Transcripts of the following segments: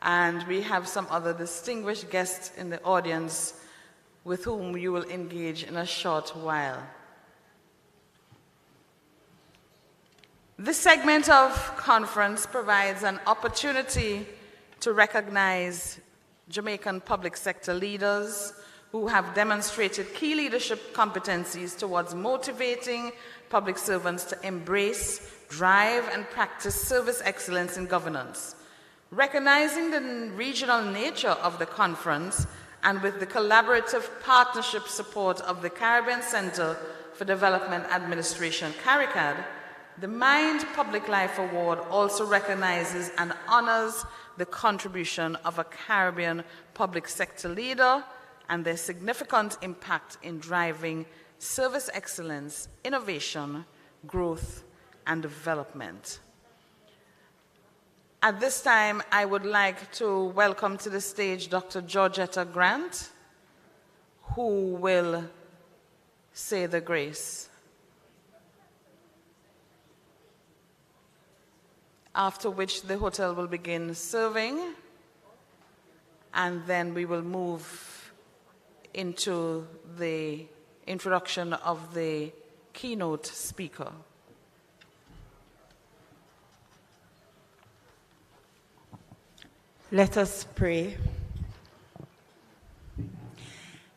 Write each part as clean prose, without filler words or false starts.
and we have some other distinguished guests in the audience with whom you will engage in a short while. This segment of conference provides an opportunity to recognize Jamaican public sector leaders who have demonstrated key leadership competencies towards motivating public servants to embrace, drive, and practice service excellence in governance. Recognizing the regional nature of the conference and with the collaborative partnership support of the Caribbean Center for Development Administration, CARICAD, the Mind Public Life Award also recognizes and honors the contribution of a Caribbean public sector leader and their significant impact in driving service excellence, innovation, growth, and development. At this time, I would like to welcome to the stage Dr. Georgetta Grant, who will say the grace. After which the hotel will begin serving, and then we will move into the introduction of the keynote speaker. Let us pray.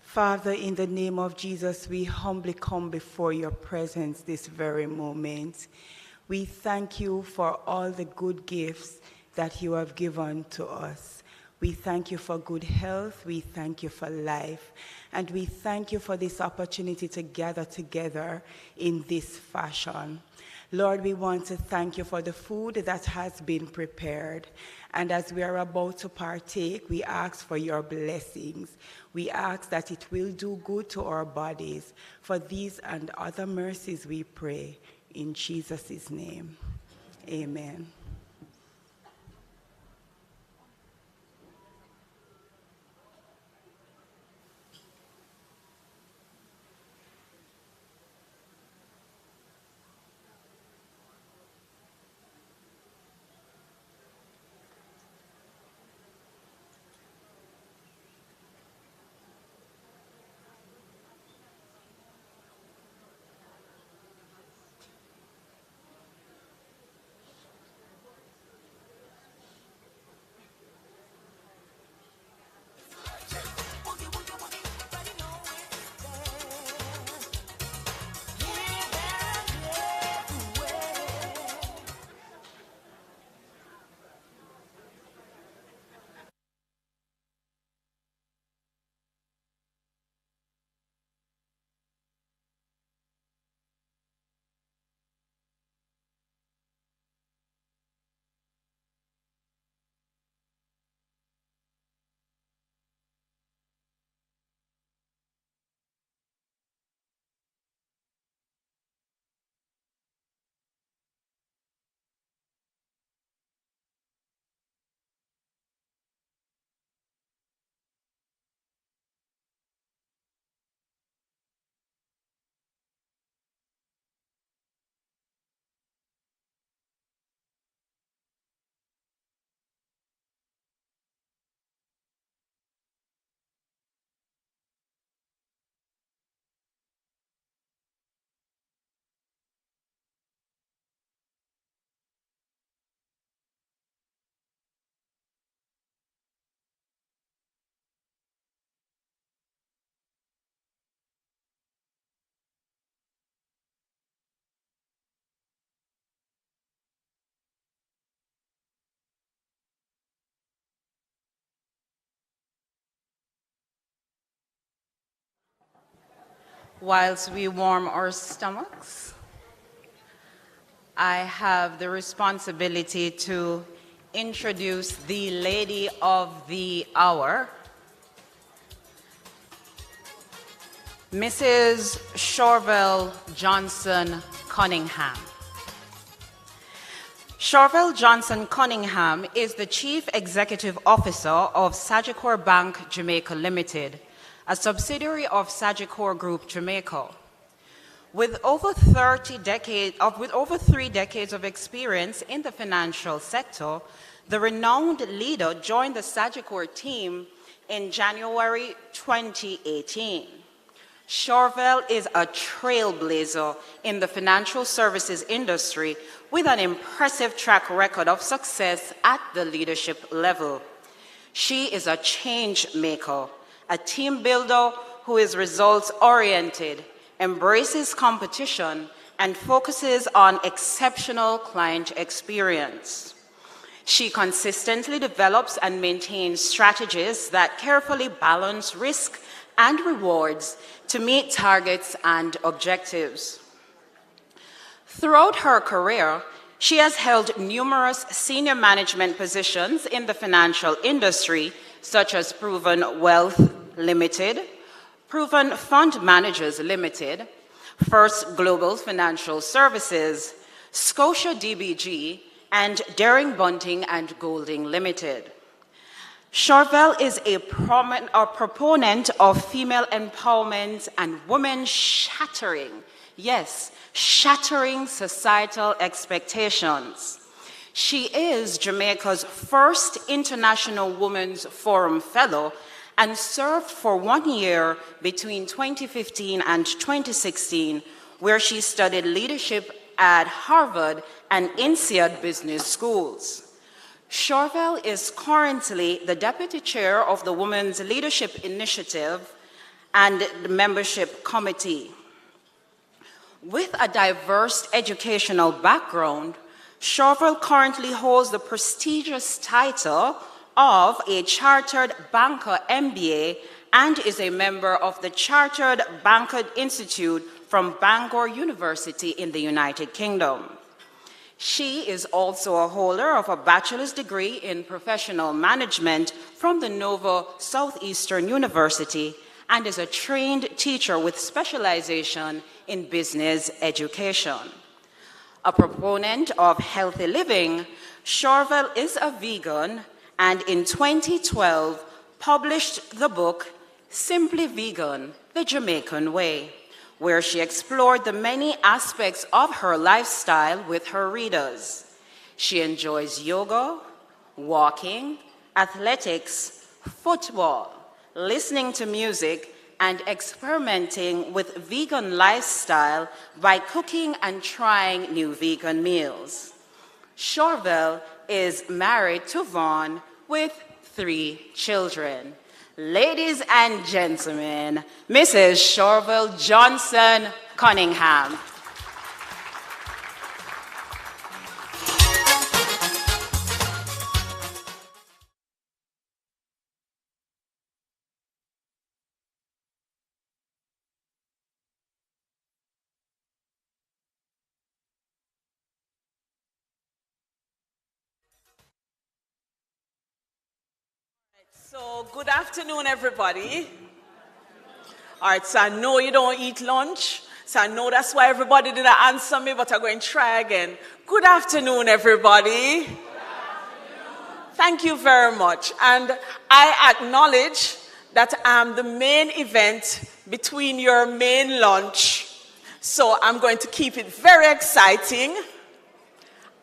Father, in the name of Jesus, we humbly come before your presence this very moment. We thank you for all the good gifts that you have given to us. We thank you for good health. We thank you for life. And we thank you for this opportunity to gather together in this fashion. Lord, we want to thank you for the food that has been prepared. And as we are about to partake, we ask for your blessings. We ask that it will do good to our bodies. For these and other mercies we pray. In Jesus' name, amen. Whilst we warm our stomachs, I have the responsibility to introduce the Lady of the Hour, Mrs. Shorville Johnson Cunningham. Shorville Johnson Cunningham is the Chief Executive Officer of Sagicor Bank Jamaica Limited, a subsidiary of Sagicor Group Jamaica. With over 3 decades of experience in the financial sector, The renowned leader joined the Sagicor team in January 2018. Chauvel is a trailblazer in the financial services industry with an impressive track record of success at the leadership level. She is a change maker, a team builder who is results-oriented, embraces competition, and focuses on exceptional client experience. She consistently develops and maintains strategies that carefully balance risk and rewards to meet targets and objectives. Throughout her career, she has held numerous senior management positions in the financial industry, such as Proven Wealth Limited, Proven Fund Managers Limited, First Global Financial Services, Scotia DBG, and Daring Bunting and Golding Limited. Chauvel is a proponent of female empowerment and women shattering, yes, shattering societal expectations. She is Jamaica's first International Women's Forum Fellow and served for 1 year between 2015 and 2016, where she studied leadership at Harvard and INSEAD Business Schools. Chauvel is currently the deputy chair of the Women's Leadership Initiative and the membership committee. With a diverse educational background, Chauvel currently holds the prestigious title of a Chartered Banker MBA and is a member of the Chartered Banker Institute from Bangor University in the United Kingdom. She is also a holder of a bachelor's degree in professional management from the Nova Southeastern University and is a trained teacher with specialization in business education. A proponent of healthy living, Chauvel is a vegan and in 2012 published the book Simply Vegan, The Jamaican Way, where she explored the many aspects of her lifestyle with her readers. She enjoys yoga, walking, athletics, football, listening to music, and experimenting with vegan lifestyle by cooking and trying new vegan meals. Chauvel is married to Vaughn with 3 children. Ladies and gentlemen, Mrs. Chauvel Johnson Cunningham. So, good afternoon, everybody. All right, so I know you don't eat lunch, so I know that's why everybody didn't answer me, but I'm going to try again. Good afternoon, everybody. Good afternoon. Thank you very much. And I acknowledge that I'm the main event between your main lunch, so I'm going to keep it very exciting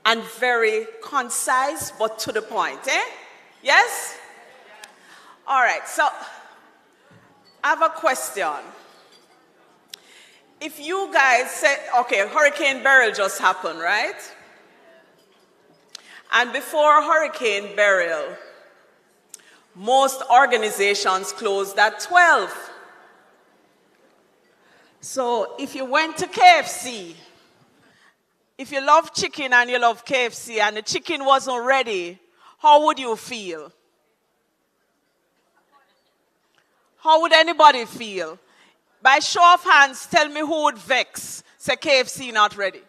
and very concise, but to the point, Yes? All right, so I have a question. If you guys said, okay, Hurricane Beryl just happened, right? And before Hurricane Beryl, most organizations closed at 12. So if you went to KFC, if you love chicken and you love KFC and the chicken wasn't ready, how would you feel? How would anybody feel? By show of hands, tell me who would vex, say KFC not ready.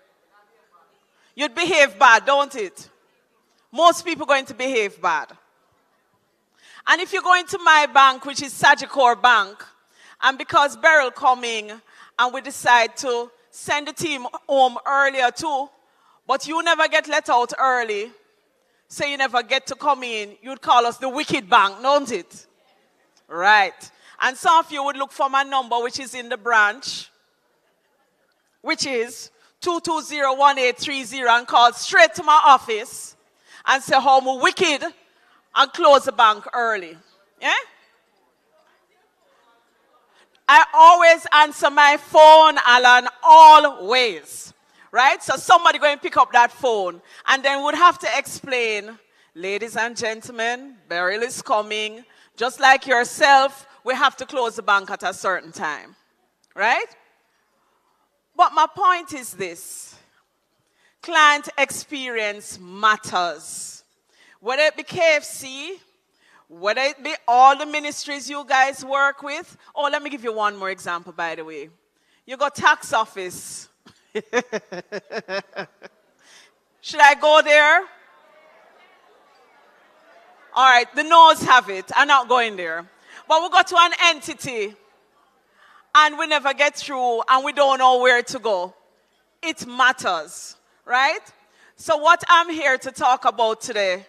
You'd behave bad, don't it? Most people are going to behave bad. And if you're going to my bank, which is Sagicor Bank, and because Beryl coming, and we decide to send the team home earlier too, but you never get let out early, so you never get to come in, you'd call us the wicked bank, don't it? Right. And some of you would look for my number, which is in the branch, which is 220-1830, and call straight to my office. and say how I'm wicked and close the bank early. Yeah? I always answer my phone, Alan, always. Right? So somebody go and pick up that phone and then would have to explain, ladies and gentlemen, burial is coming. Just like yourself, we have to close the bank at a certain time. Right? But my point is this. Client experience matters. Whether it be KFC, whether it be all the ministries you guys work with. Oh, let me give you one more example, by the way. You got tax office. Should I go there? All right, the no's have it. I'm not going there. But we go to an entity and we never get through and we don't know where to go. It matters, right? So what I'm here to talk about today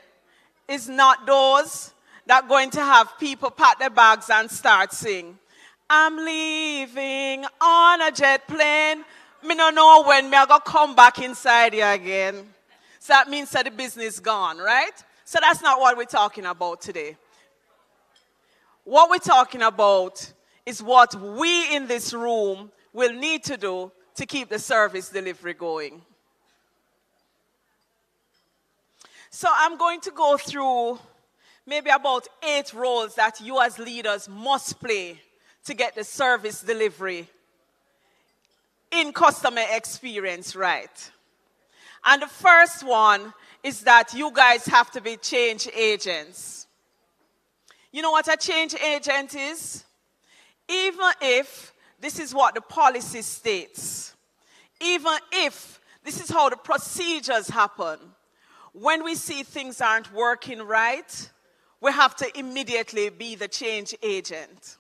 is not those that are going to have people pack their bags and start sing. I'm leaving on a jet plane. Me don't know when me I go come back inside here again. So that means that the business gone, right? So that's not what we're talking about today. What we're talking about is what we in this room will need to do to keep the service delivery going. So I'm going to go through maybe about 8 roles that you as leaders must play to get the service delivery in customer experience right. And the first one is that you guys have to be change agents. You know what a change agent is? Even if this is what the policy states, even if this is how the procedures happen, when we see things aren't working right, we have to immediately be the change agent.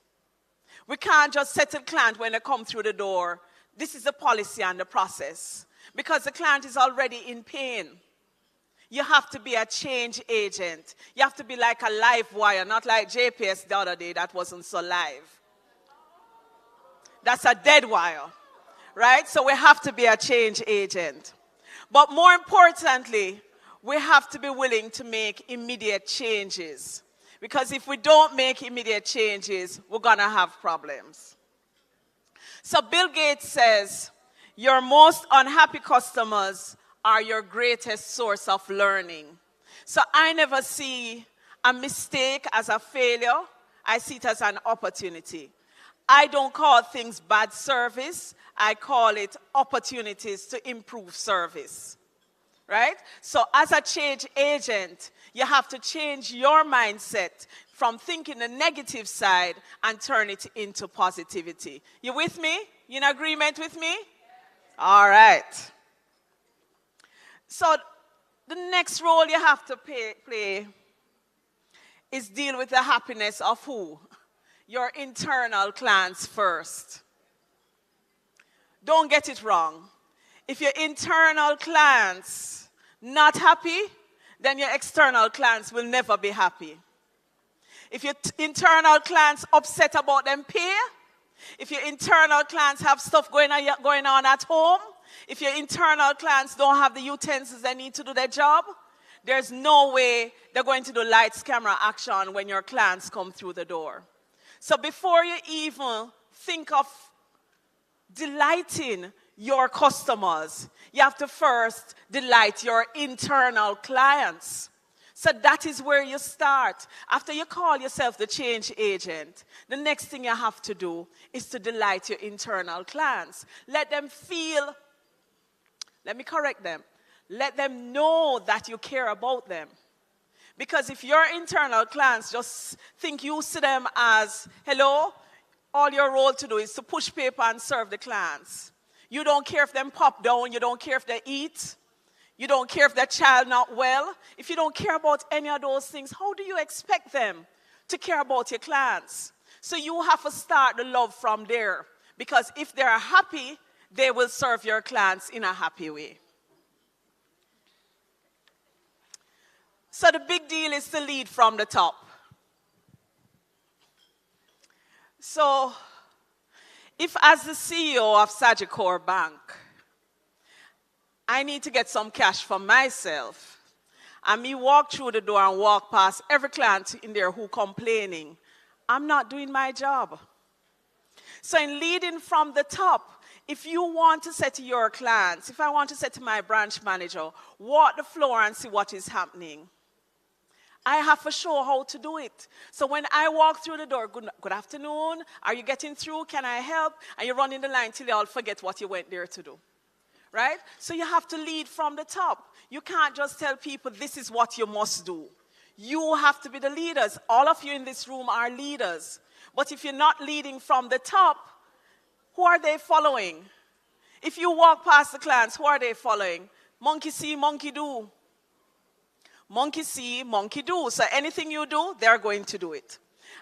We can't just settle client when they come through the door. This is the policy and the process. Because the client is already in pain. You have to be a change agent. You have to be like a live wire, not like JPS the other day that wasn't so live. That's a dead wire, right? So we have to be a change agent. But more importantly, we have to be willing to make immediate changes. Because if we don't make immediate changes, we're going to have problems. So Bill Gates says, your most unhappy customers are your greatest source of learning. So I never see a mistake as a failure. I see it as an opportunity. I don't call things bad service. I call it opportunities to improve service. Right? So as a change agent, you have to change your mindset from thinking the negative side and turn it into positivity. You with me? You in agreement with me? All right. So the next role you have to play is deal with the happiness of who? Your internal clients first. Don't get it wrong. If your internal clients not happy, then your external clients will never be happy. If your internal clients upset about them pay, if your internal clients have stuff going on at home, if your internal clients don't have the utensils they need to do their job, there's no way they're going to do lights, camera, action when your clients come through the door. So before you even think of delighting your customers, you have to first delight your internal clients. So that is where you start. After you call yourself the change agent, the next thing you have to do is to delight your internal clients. Let them feel, let me correct them, let them know that you care about them. Because if your internal clients just think you see them as, hello, all your role to do is to push paper and serve the clients. You don't care if them pop down, you don't care if they eat, you don't care if their child not well. If you don't care about any of those things, how do you expect them to care about your clients? So you have to start the love from there. Because if they're happy, they will serve your clients in a happy way. So the big deal is to lead from the top. So if as the CEO of Sagicor Bank, I need to get some cash for myself, and me walk through the door and walk past every client in there who complaining, I'm not doing my job. So in leading from the top, if you want to say to your clients, if I want to say to my branch manager, walk the floor and see what is happening, I have to show how to do it. So when I walk through the door, good afternoon, are you getting through, can I help? And you run in the line till you all forget what you went there to do. Right? So you have to lead from the top. You can't just tell people this is what you must do. You have to be the leaders. All of you in this room are leaders. But if you're not leading from the top, who are they following? If you walk past the clients, who are they following? Monkey see, monkey do. Monkey see, monkey do. So anything you do, they're going to do it.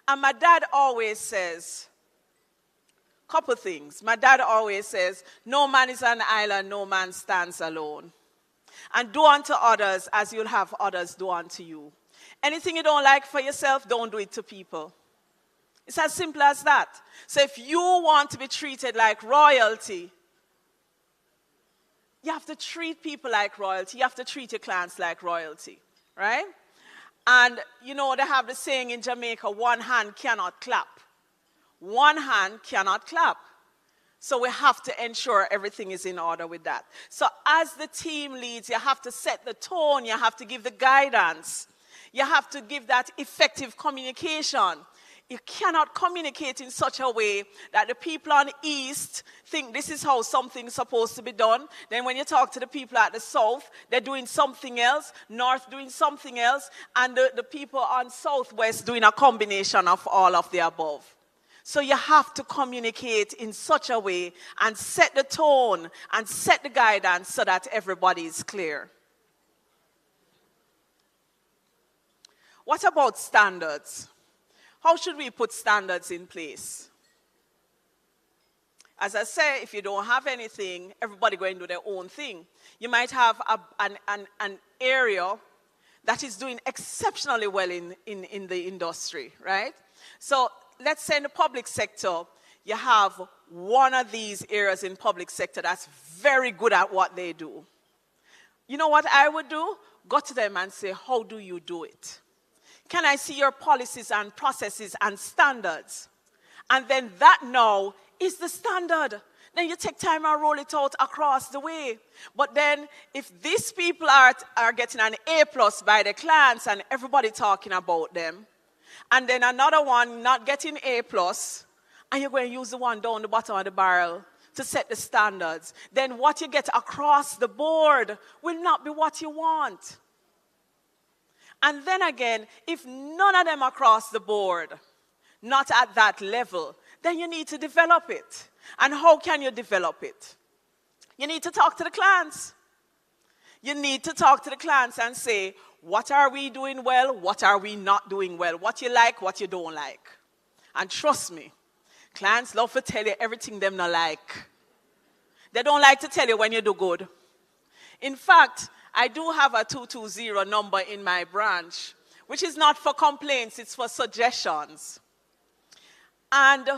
And my dad always says, couple things. My dad always says, no man is an island, no man stands alone. And do unto others as you'll have others do unto you. Anything you don't like for yourself, don't do it to people. It's as simple as that. So if you want to be treated like royalty, you have to treat people like royalty. You have to treat your clients like royalty, right? And you know, they have the saying in Jamaica, one hand cannot clap. One hand cannot clap. So we have to ensure everything is in order with that. So as the team leads, you have to set the tone. You have to give the guidance. You have to give that effective communication. You cannot communicate in such a way that the people on the east think this is how something's supposed to be done. Then when you talk to the people at the south, they're doing something else, north doing something else, and the people on southwest doing a combination of all of the above. So you have to communicate in such a way and set the tone and set the guidance so that everybody is clear. What about standards? How should we put standards in place? As I say, if you don't have anything, everybody going to do their own thing. You might have an area that is doing exceptionally well in the industry, right? So let's say in the public sector, you have one of these areas in public sector that's very good at what they do. You know what I would do? Go to them and say, how do you do it? Can I see your policies and processes and standards? And then that now is the standard. Then you take time and roll it out across the way. But then if these people are getting an A+ by the clients and everybody talking about them, and then another one not getting A+, and you're going to use the one down the bottom of the barrel to set the standards, then what you get across the board will not be what you want. And then again, if none of them across the board, not at that level, then you need to develop it. And how can you develop it? You need to talk to the clients. You need to talk to the clients and say, what are we doing well? What are we not doing well? What you like, what you don't like. And trust me, clients love to tell you everything them not like. They don't like to tell you when you do good. In fact, I do have a 220 number in my branch, which is not for complaints, it's for suggestions. And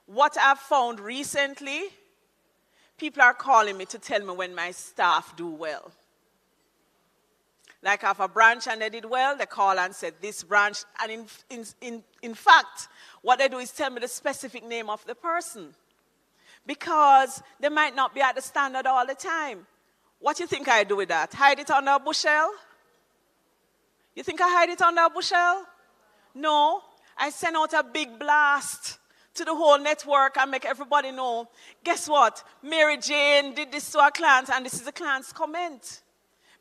what I've found recently, people are calling me to tell me when my staff do well. Like I have a branch and they did well, they call and said this branch, and in fact, what they do is tell me the specific name of the person. Because they might not be at the standard all the time. What do you think I do with that? Hide it under a bushel? You think I hide it under a bushel? No. I send out a big blast to the whole network and make everybody know, guess what? Mary Jane did this to our client, and this is the client's comment.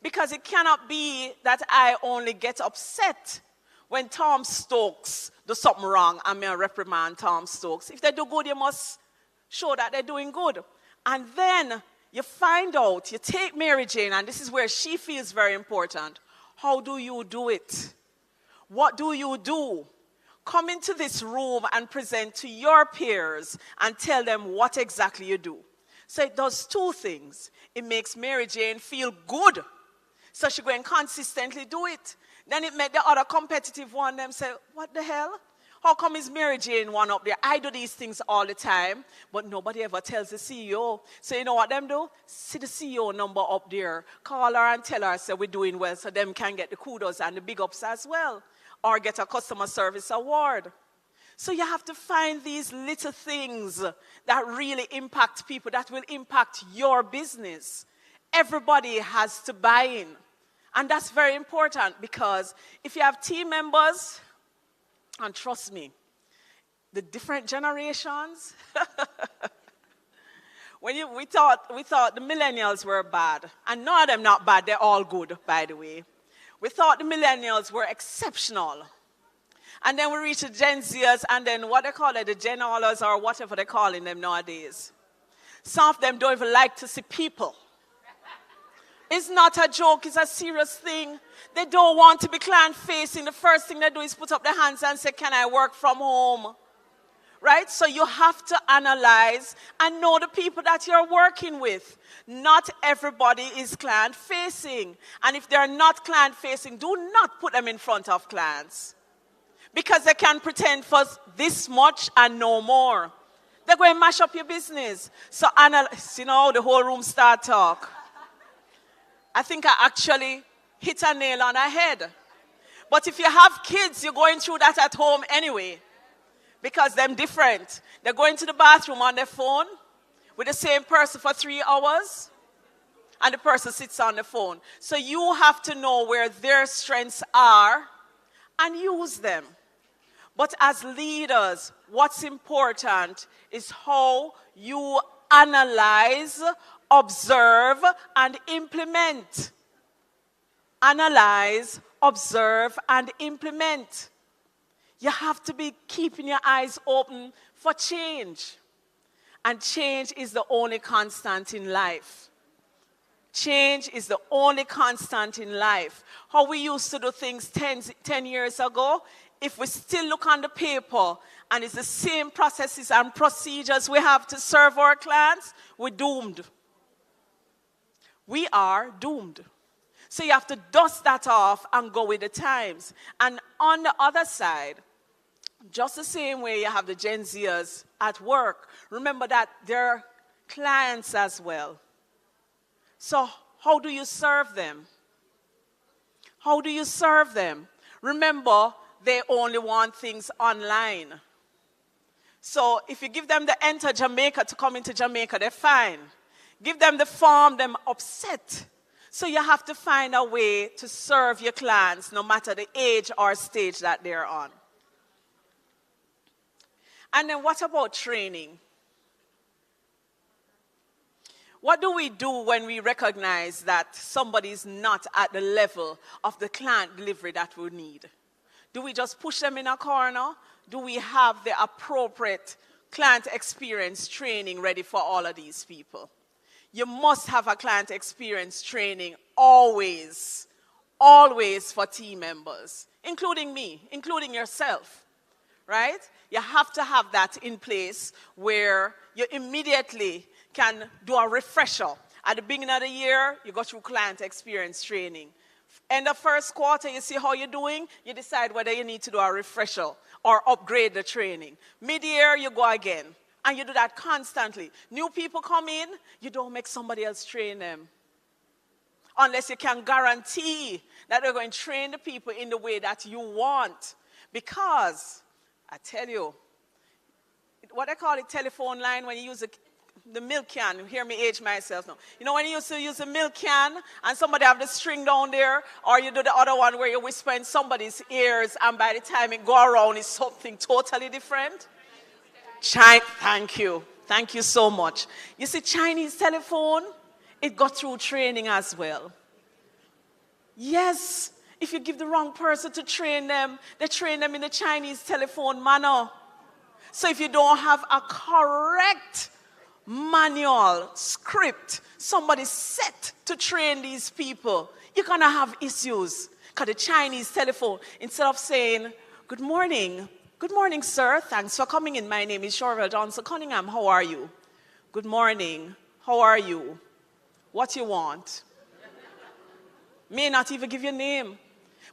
Because it cannot be that I only get upset when Tom Stokes does something wrong and may reprimand Tom Stokes. If they do good, you must show that they're doing good. And then you find out, you take Mary Jane, and this is where she feels very important. How do you do it? What do you do? Come into this room and present to your peers and tell them what exactly you do. So it does two things. It makes Mary Jane feel good. So she go and consistently do it. Then it made the other competitive one them say, what the hell? How come is Mary Jane one up there? I do these things all the time, but nobody ever tells the CEO. So you know what them do? See the CEO number up there. Call her and tell her, say we're doing well, so them can get the kudos and the big ups as well. Or get a customer service award. So you have to find these little things that really impact people, that will impact your business. Everybody has to buy in. And that's very important because if you have team members, and trust me, the different generations, we thought the millennials were bad. And none of them not bad, they're all good, by the way. We thought the millennials were exceptional. And then we reached the Gen Zers, and then what they call it, the Gen Allers, or whatever they're calling them nowadays. Some of them don't even like to see people. It's not a joke, it's a serious thing. They don't want to be client-facing. The first thing they do is put up their hands and say, can I work from home? Right? So you have to analyze and know the people that you're working with. Not everybody is client-facing. And if they're not client-facing, do not put them in front of clients. Because they can pretend for this much and no more. They're going to mash up your business. So analyze, the whole room start talk. I think I actually hit a nail on the head. But if you have kids, you're going through that at home anyway. Because they're different. They're going to the bathroom on their phone with the same person for 3 hours. And the person sits on the phone. So you have to know where their strengths are and use them. But as leaders, what's important is how you analyze, observe, and implement. Analyze, observe, and implement. You have to be keeping your eyes open for change. And change is the only constant in life. Change is the only constant in life. How we used to do things 10 years ago, if we still look on the paper and it's the same processes and procedures we have to serve our clients, we're doomed. We are doomed. So you have to dust that off and go with the times. And on the other side, just the same way you have the Gen Zers at work, remember that they're clients as well. So how do you serve them? How do you serve them? Remember, they only want things online. So if you give them the enter Jamaica to come into Jamaica, they're fine. Give them the form, they're upset. So you have to find a way to serve your clients no matter the age or stage that they're on. And then what about training? What do we do when we recognize that somebody is not at the level of the client delivery that we need? Do we just push them in a corner? Do we have the appropriate client experience training ready for all of these people? You must have a client experience training always, always for team members, including me, including yourself, right? You have to have that in place where you immediately can do a refresher. At the beginning of the year, you go through client experience training. End of first quarter, you see how you're doing, you decide whether you need to do a refresher or upgrade the training. Mid-year, you go again. And you do that constantly. New people come in, you don't make somebody else train them. Unless you can guarantee that they're going to train the people in the way that you want. Because, I tell you, what I call it telephone line when you use the milk can. You hear me age myself now. You know when you used to use a milk can and somebody have the string down there, or you do the other one where you whisper in somebody's ears and by the time it go around it's something totally different? Thank you. Thank you so much. You see, Chinese telephone, it got through training as well. Yes, if you give the wrong person to train them, they train them in the Chinese telephone manner. So if you don't have a correct manual, script, somebody set to train these people, you're going to have issues. Because the Chinese telephone, instead of saying, good morning, sir. Thanks for coming in. My name is Chorvell Johnson Cunningham. How are you? Good morning. How are you? What you want? May not even give your name.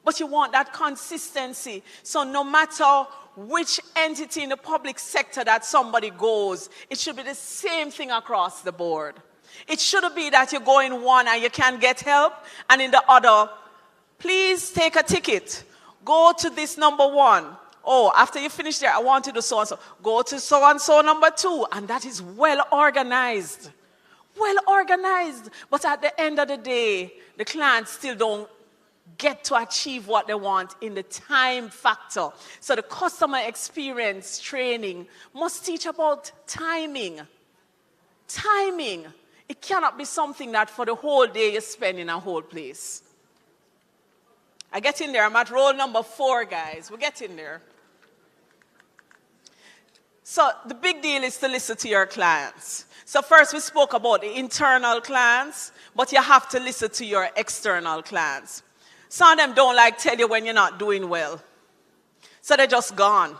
But you want that consistency. So no matter which entity in the public sector that somebody goes, it should be the same thing across the board. It shouldn't be that you go in one and you can't get help, and in the other, please take a ticket. Go to this number one. Oh, after you finish there, I want you to so-and-so. Go to so-and-so number two. And that is well organized. Well organized. But at the end of the day, the clients still don't get to achieve what they want in the time factor. So the customer experience training must teach about timing. Timing. It cannot be something that for the whole day you spend in a whole place. I get in there. I'm at roll number 4, guys. We get in there. So the big deal is to listen to your clients. So first we spoke about the internal clients, but you have to listen to your external clients. Some of them don't like tell you when you're not doing well. So they're just gone.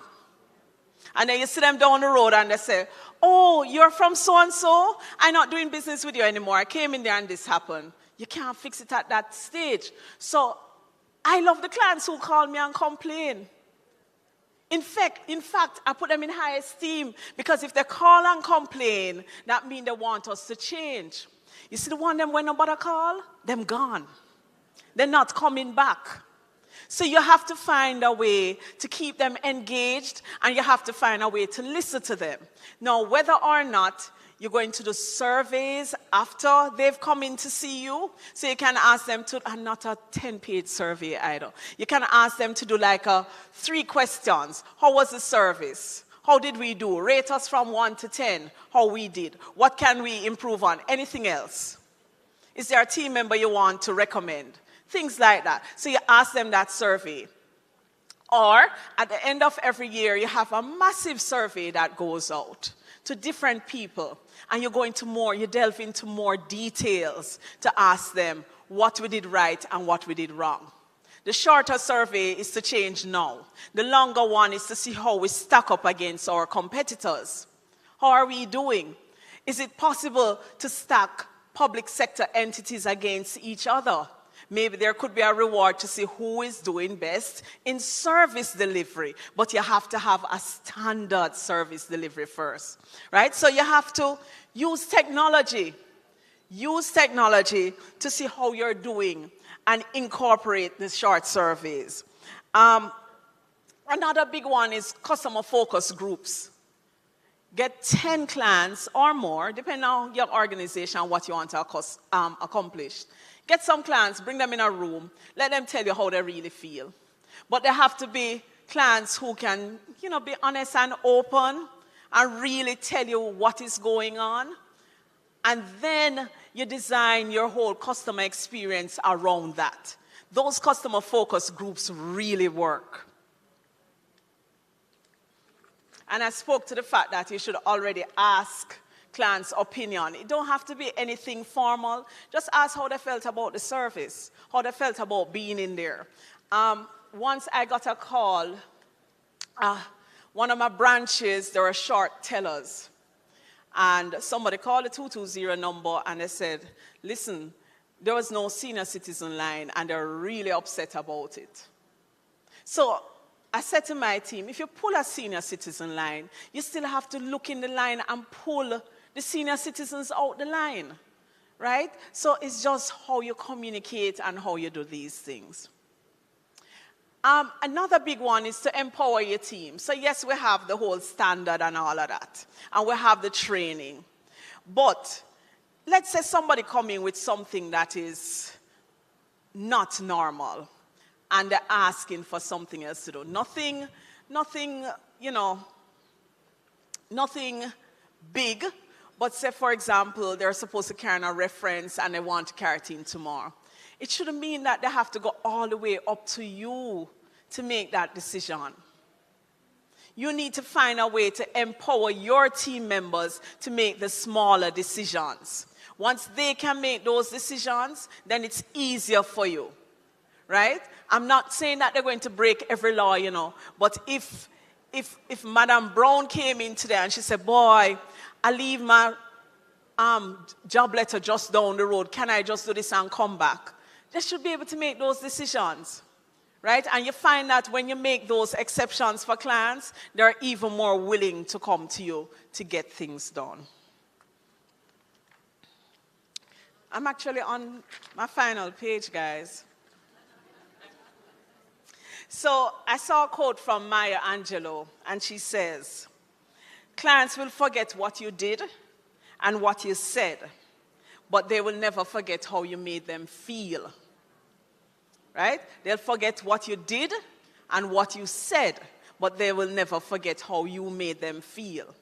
And then you see them down the road and they say, oh, you're from so-and-so? I'm not doing business with you anymore. I came in there and this happened. You can't fix it at that stage. So I love the clients who call me and complain. In fact, I put them in high esteem because if they call and complain, that means they want us to change. You see the one them when nobody call, them gone. They're not coming back. So you have to find a way to keep them engaged, and you have to find a way to listen to them. Now, whether or not you're going to do surveys after they've come in to see you, so you can ask them to, and not a 10-page survey either. You can ask them to do like 3 questions. How was the service? How did we do? Rate us from 1 to 10, how we did. What can we improve on? Anything else? Is there a team member you want to recommend? Things like that. So you ask them that survey. Or at the end of every year, you have a massive survey that goes out to different people. And you delve into more details to ask them what we did right and what we did wrong. The shorter survey is to change now. The longer one is to see how we stack up against our competitors. How are we doing? Is it possible to stack public sector entities against each other? Maybe there could be a reward to see who is doing best in service delivery. But you have to have a standard service delivery first, right? So you have to use technology. Use technology to see how you're doing and incorporate the short surveys. Another big one is customer focus groups. Get 10 clients or more, depending on your organization and what you want to accomplish. Get some clients, bring them in a room, let them tell you how they really feel. But they have to be clients who can, be honest and open and really tell you what is going on. And then you design your whole customer experience around that. Those customer focus groups really work. And I spoke to the fact that you should already ask clients' opinion. It don't have to be anything formal. Just ask how they felt about the service, how they felt about being in there. Once I got a call, one of my branches, there were short tellers. And somebody called the 220 number and they said, listen, there was no senior citizen line and they're really upset about it. So I said to my team, if you pull a senior citizen line, you still have to look in the line and pull the senior citizens out the line, right? So it's just how you communicate and how you do these things. Another big one is to empower your team. So yes, we have the whole standard and all of that, and we have the training. But let's say somebody come in with something that is not normal, and they're asking for something else to do. Nothing big, but say, for example, they're supposed to carry a reference and they want to carry it in tomorrow. It shouldn't mean that they have to go all the way up to you to make that decision. You need to find a way to empower your team members to make the smaller decisions. Once they can make those decisions, then it's easier for you, right? I'm not saying that they're going to break every law, but if Madam Brown came in today and she said, boy, I leave my job letter just down the road. Can I just do this and come back? They should be able to make those decisions, right? And you find that when you make those exceptions for clients, they're even more willing to come to you to get things done. I'm actually on my final page, guys. So I saw a quote from Maya Angelou, and she says, "Clients will forget what you did and what you said, but they will never forget how you made them feel." Right? They'll forget what you did and what you said, but they will never forget how you made them feel.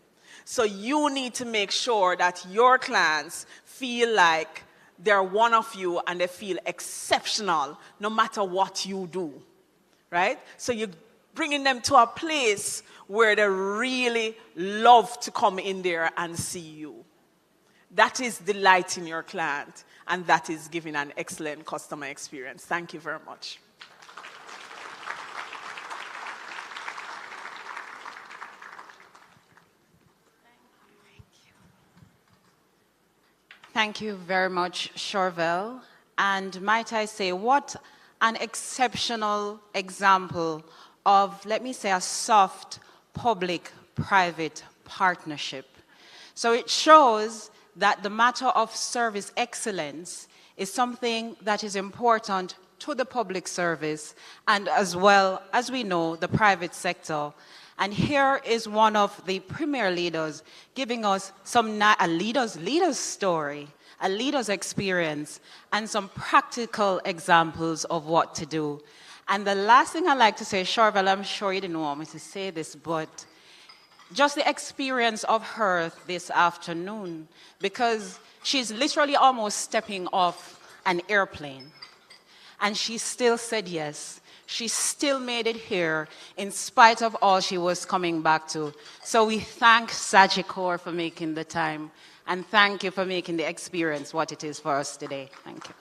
So you need to make sure that your clients feel like they're one of you and they feel exceptional no matter what you do. Right? So you're bringing them to a place where they really love to come in there and see you. That is delighting your client, and that is giving an excellent customer experience. Thank you very much. Thank you very much, Chorvel. And might I say, what an exceptional example of, let me say, a soft public-private partnership. So it shows that the matter of service excellence is something that is important to the public service and as well as we know the private sector. And here is one of the premier leaders giving us a leader's story, a leader's experience, and some practical examples of what to do. And the last thing I'd like to say, Chorvel, I'm sure you didn't want me to say this, but just the experience of her this afternoon, because she's literally almost stepping off an airplane. And she still said yes. She still made it here in spite of all she was coming back to. So we thank Sagicor for making the time, and thank you for making the experience what it is for us today. Thank you.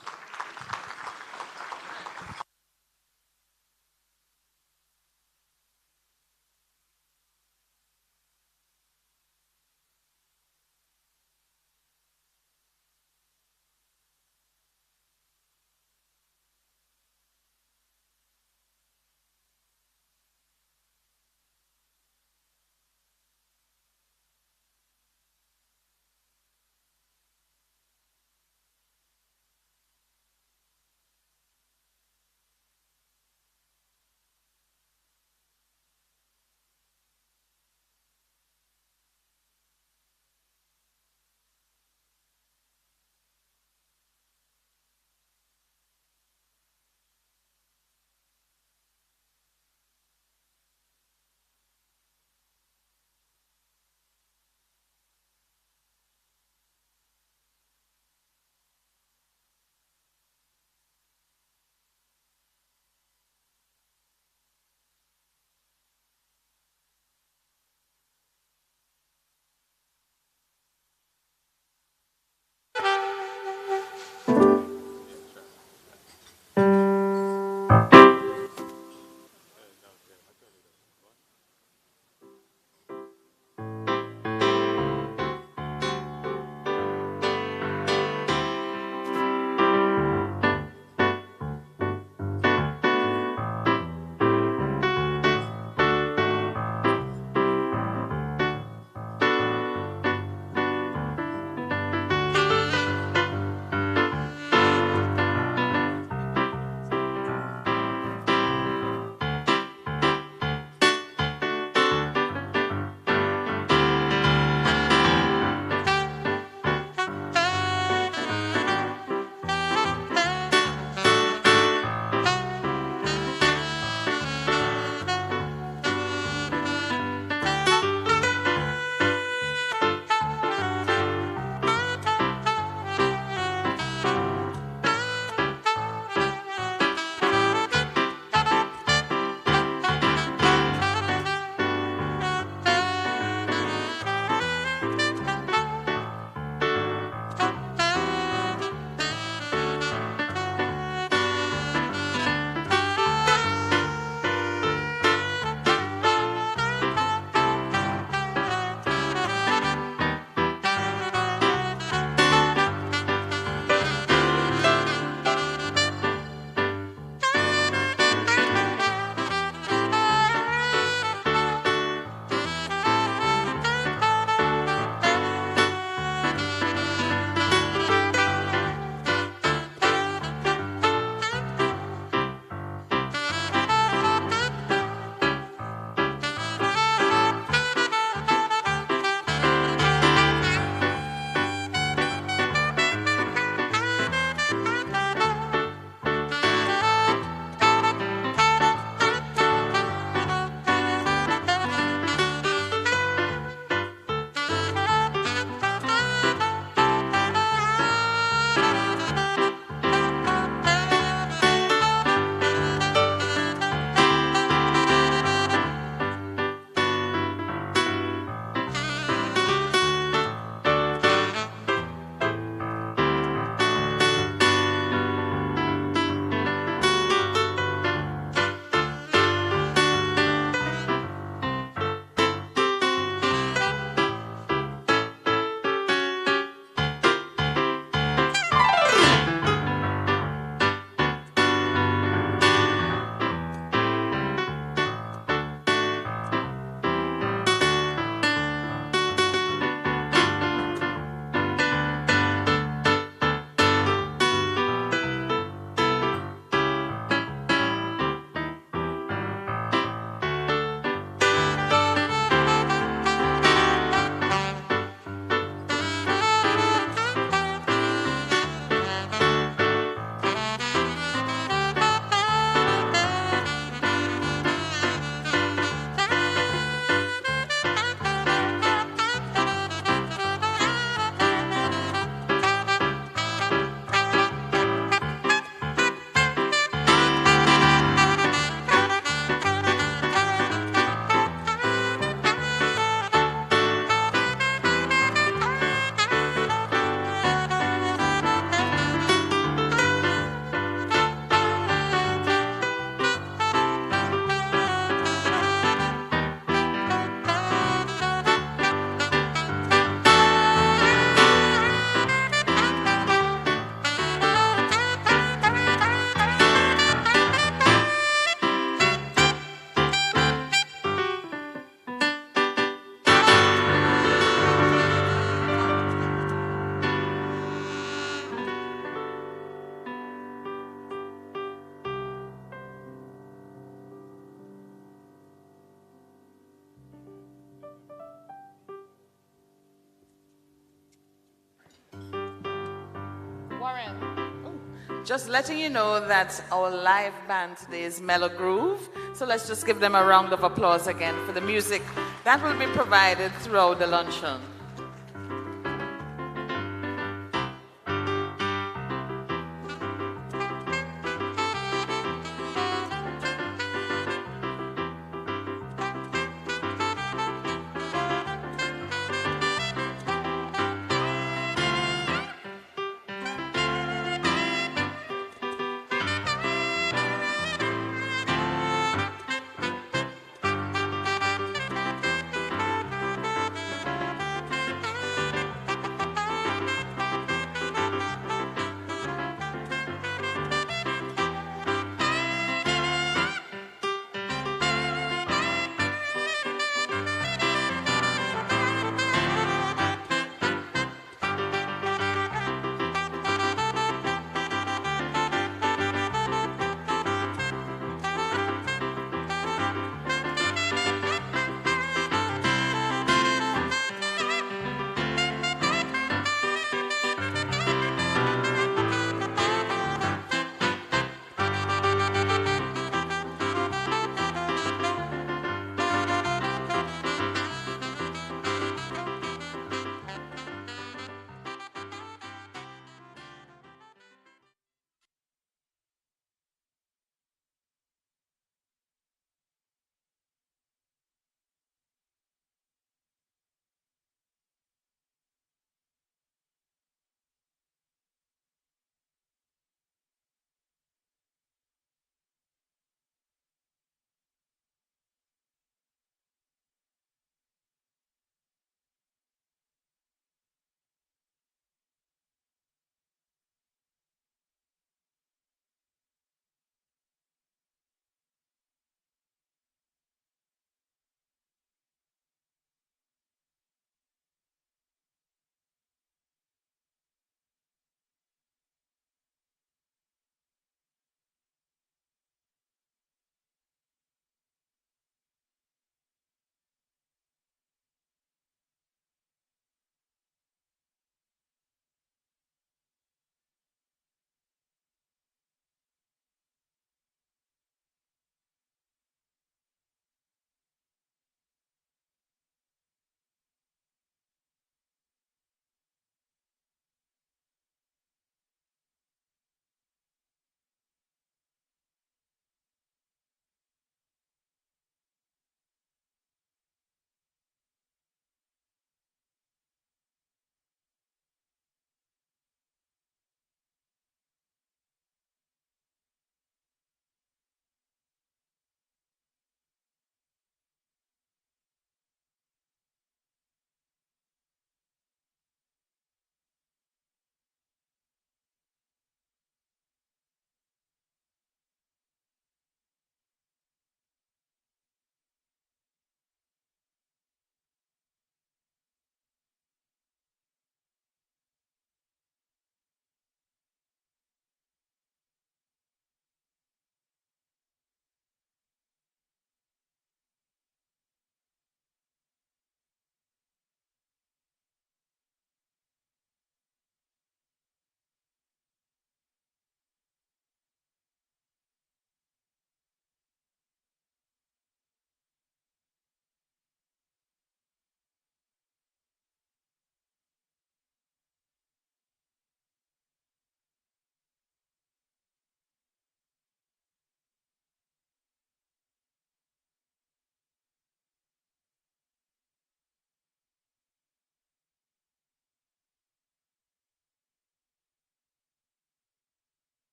Just letting you know that our live band today is Mellow Groove. So let's just give them a round of applause again for the music that will be provided throughout the luncheon.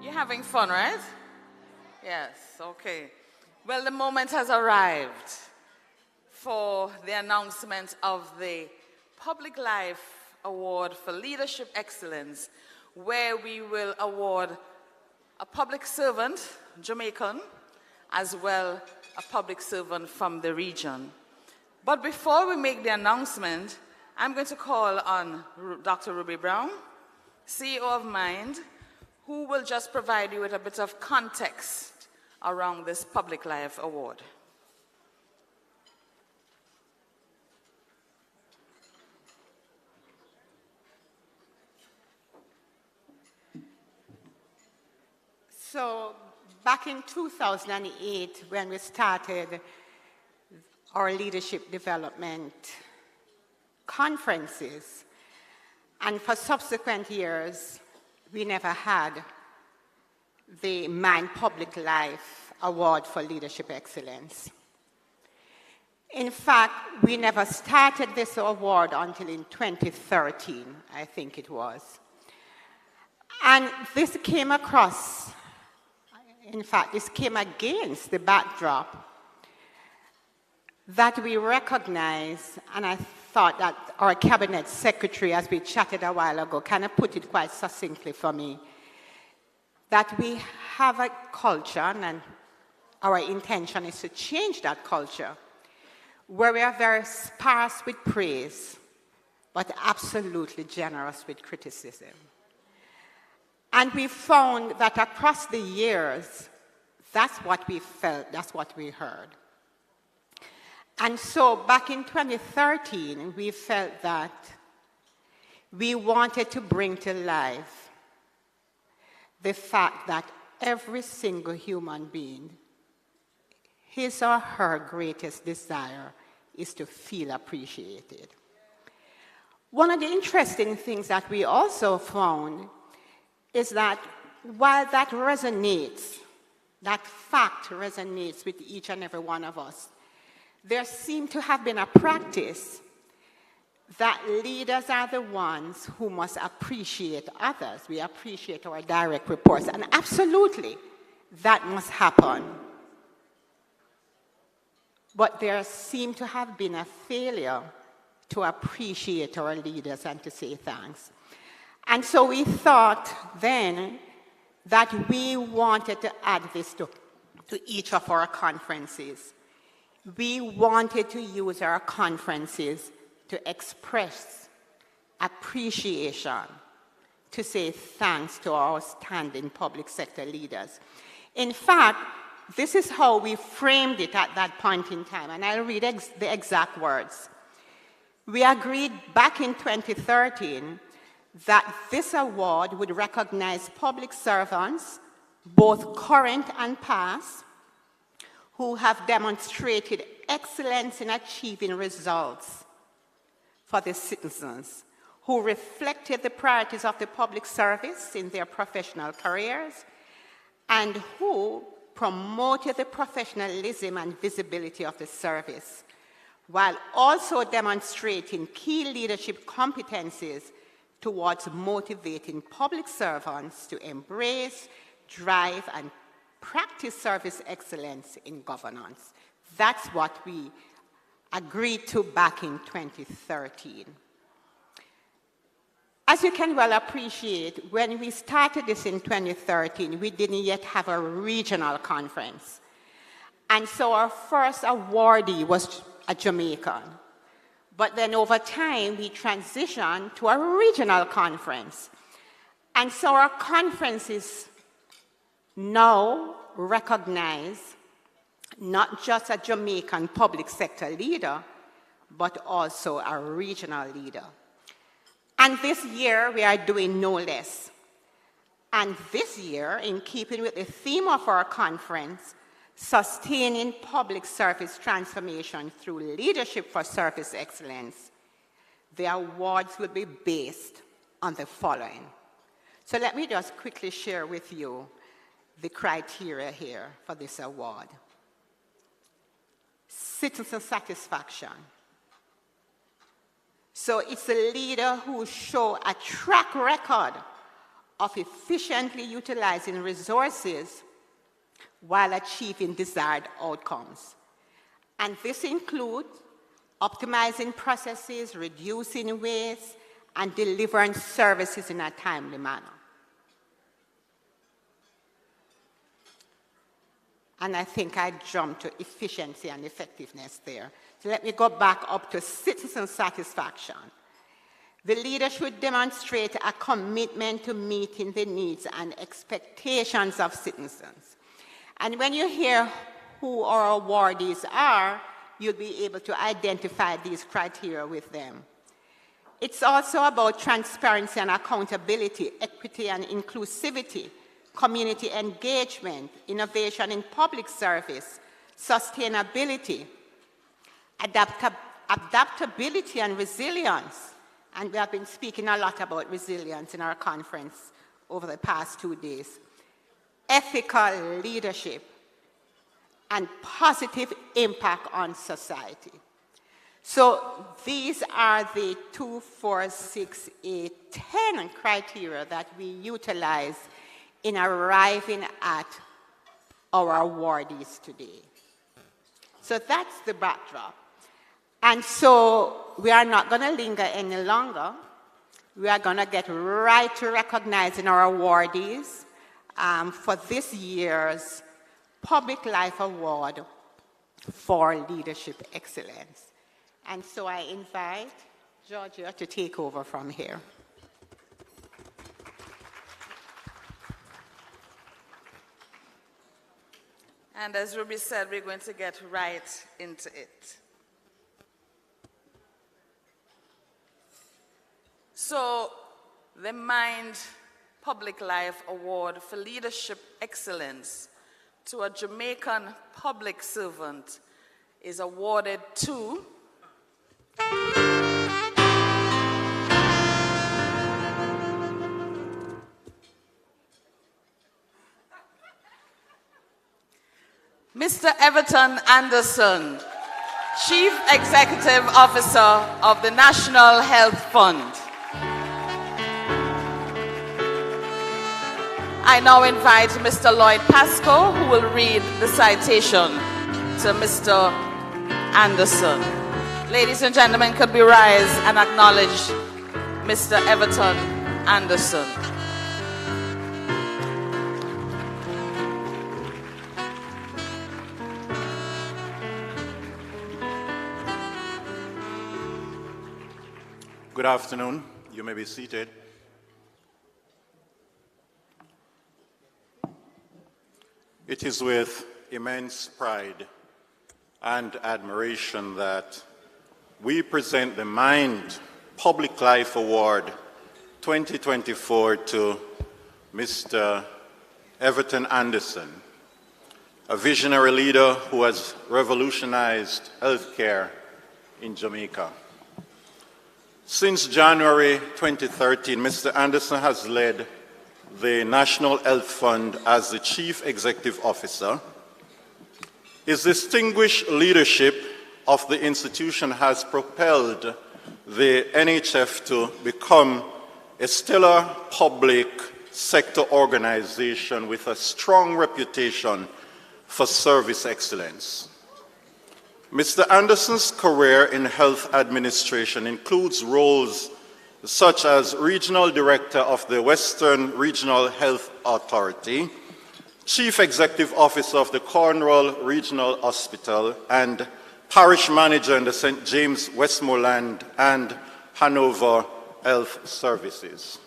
You're having fun, right? Yes, okay. Well, the moment has arrived for the announcement of the Public Life Award for Leadership Excellence, where we will award a public servant, Jamaican, as well a public servant from the region. But before we make the announcement, I'm going to call on Dr. Ruby Brown, CEO of Mind, who will just provide you with a bit of context around this Public Life Award. So back in 2008, when we started our leadership development conferences, and for subsequent years, we never had the Mind Public Life Award for Leadership Excellence. In fact, we never started this award until in 2013, I think it was. And this came across, in fact, this came against the backdrop that we recognize, and I thought that our cabinet secretary, as we chatted a while ago, kind of put it quite succinctly for me, that we have a culture, and our intention is to change that culture, where we are very sparse with praise, but absolutely generous with criticism. And we found that across the years, that's what we felt, that's what we heard. And so back in 2013, we felt that we wanted to bring to life the fact that every single human being, his or her greatest desire is to feel appreciated. One of the interesting things that we also found is that while that resonates, that fact resonates with each and every one of us, there seemed to have been a practice that leaders are the ones who must appreciate others. We appreciate our direct reports, and absolutely, that must happen. But there seemed to have been a failure to appreciate our leaders and to say thanks. And so we thought then that we wanted to add this to each of our conferences. We wanted to use our conferences to express appreciation, to say thanks to our outstanding public sector leaders. In fact, this is how we framed it at that point in time, and I'll read the exact words. We agreed back in 2013 that this award would recognize public servants, both current and past, who have demonstrated excellence in achieving results for the citizens, who reflected the priorities of the public service in their professional careers, and who promoted the professionalism and visibility of the service, while also demonstrating key leadership competencies towards motivating public servants to embrace, drive, and practice service excellence in governance. That's what we agreed to back in 2013. As you can well appreciate, when we started this in 2013, we didn't yet have a regional conference. And so our first awardee was a Jamaican. But then over time, we transitioned to a regional conference. And so our conferences now recognize not just a Jamaican public sector leader, but also a regional leader. And this year, we are doing no less. And this year, in keeping with the theme of our conference, Sustaining Public Service Transformation Through Leadership for Service Excellence, the awards will be based on the following. So let me just quickly share with you the criteria here for this award. Citizen satisfaction. So it's a leader who shows a track record of efficiently utilizing resources while achieving desired outcomes. And this includes optimizing processes, reducing waste, and delivering services in a timely manner. And I think I jumped to efficiency and effectiveness there. So let me go back up to citizen satisfaction. The leader should demonstrate a commitment to meeting the needs and expectations of citizens. And when you hear who our awardees are, you'll be able to identify these criteria with them. It's also about transparency and accountability, equity and inclusivity, community engagement, innovation in public service, sustainability, adaptability and resilience. And we have been speaking a lot about resilience in our conference over the past 2 days. Ethical leadership and positive impact on society. So these are the 2, 4, 6, 8, 10 criteria that we utilize in arriving at our awardees today. So that's the backdrop. And so we are not going to linger any longer. We are going to get right to recognizing our awardees for this year's Public Life Award for Leadership Excellence. And so I invite Georgia to take over from here. And as Ruby said, we're going to get right into it. So, the Mind Public Life Award for Leadership Excellence to a Jamaican public servant is awarded to Mr. Everton Anderson, Chief Executive Officer of the National Health Fund. I now invite Mr. Lloyd Pascoe, who will read the citation to Mr. Anderson. Ladies and gentlemen, could we rise and acknowledge Mr. Everton Anderson? Good afternoon. You may be seated. It is with immense pride and admiration that we present the Mind Public Life Award 2024 to Mr. Everton Anderson, a visionary leader who has revolutionized healthcare in Jamaica. Since January 2013, Mr. Anderson has led the National Health Fund as the Chief Executive Officer. His distinguished leadership of the institution has propelled the NHF to become a stellar public sector organization with a strong reputation for service excellence. Mr. Anderson's career in health administration includes roles such as Regional Director of the Western Regional Health Authority, Chief Executive Officer of the Cornwall Regional Hospital, and Parish Manager in the St. James Westmoreland and Hanover Health Services.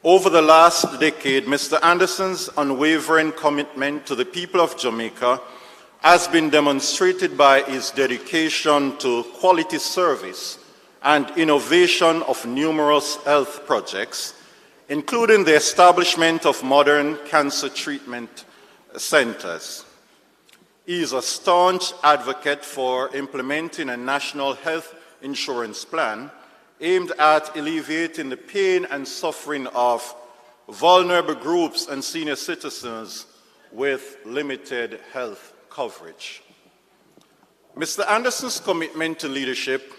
Over the last decade, Mr. Anderson's unwavering commitment to the people of Jamaica has been demonstrated by his dedication to quality service and innovation of numerous health projects, including the establishment of modern cancer treatment centers. He is a staunch advocate for implementing a national health insurance plan aimed at alleviating the pain and suffering of vulnerable groups and senior citizens with limited health coverage. Mr. Anderson's commitment to leadership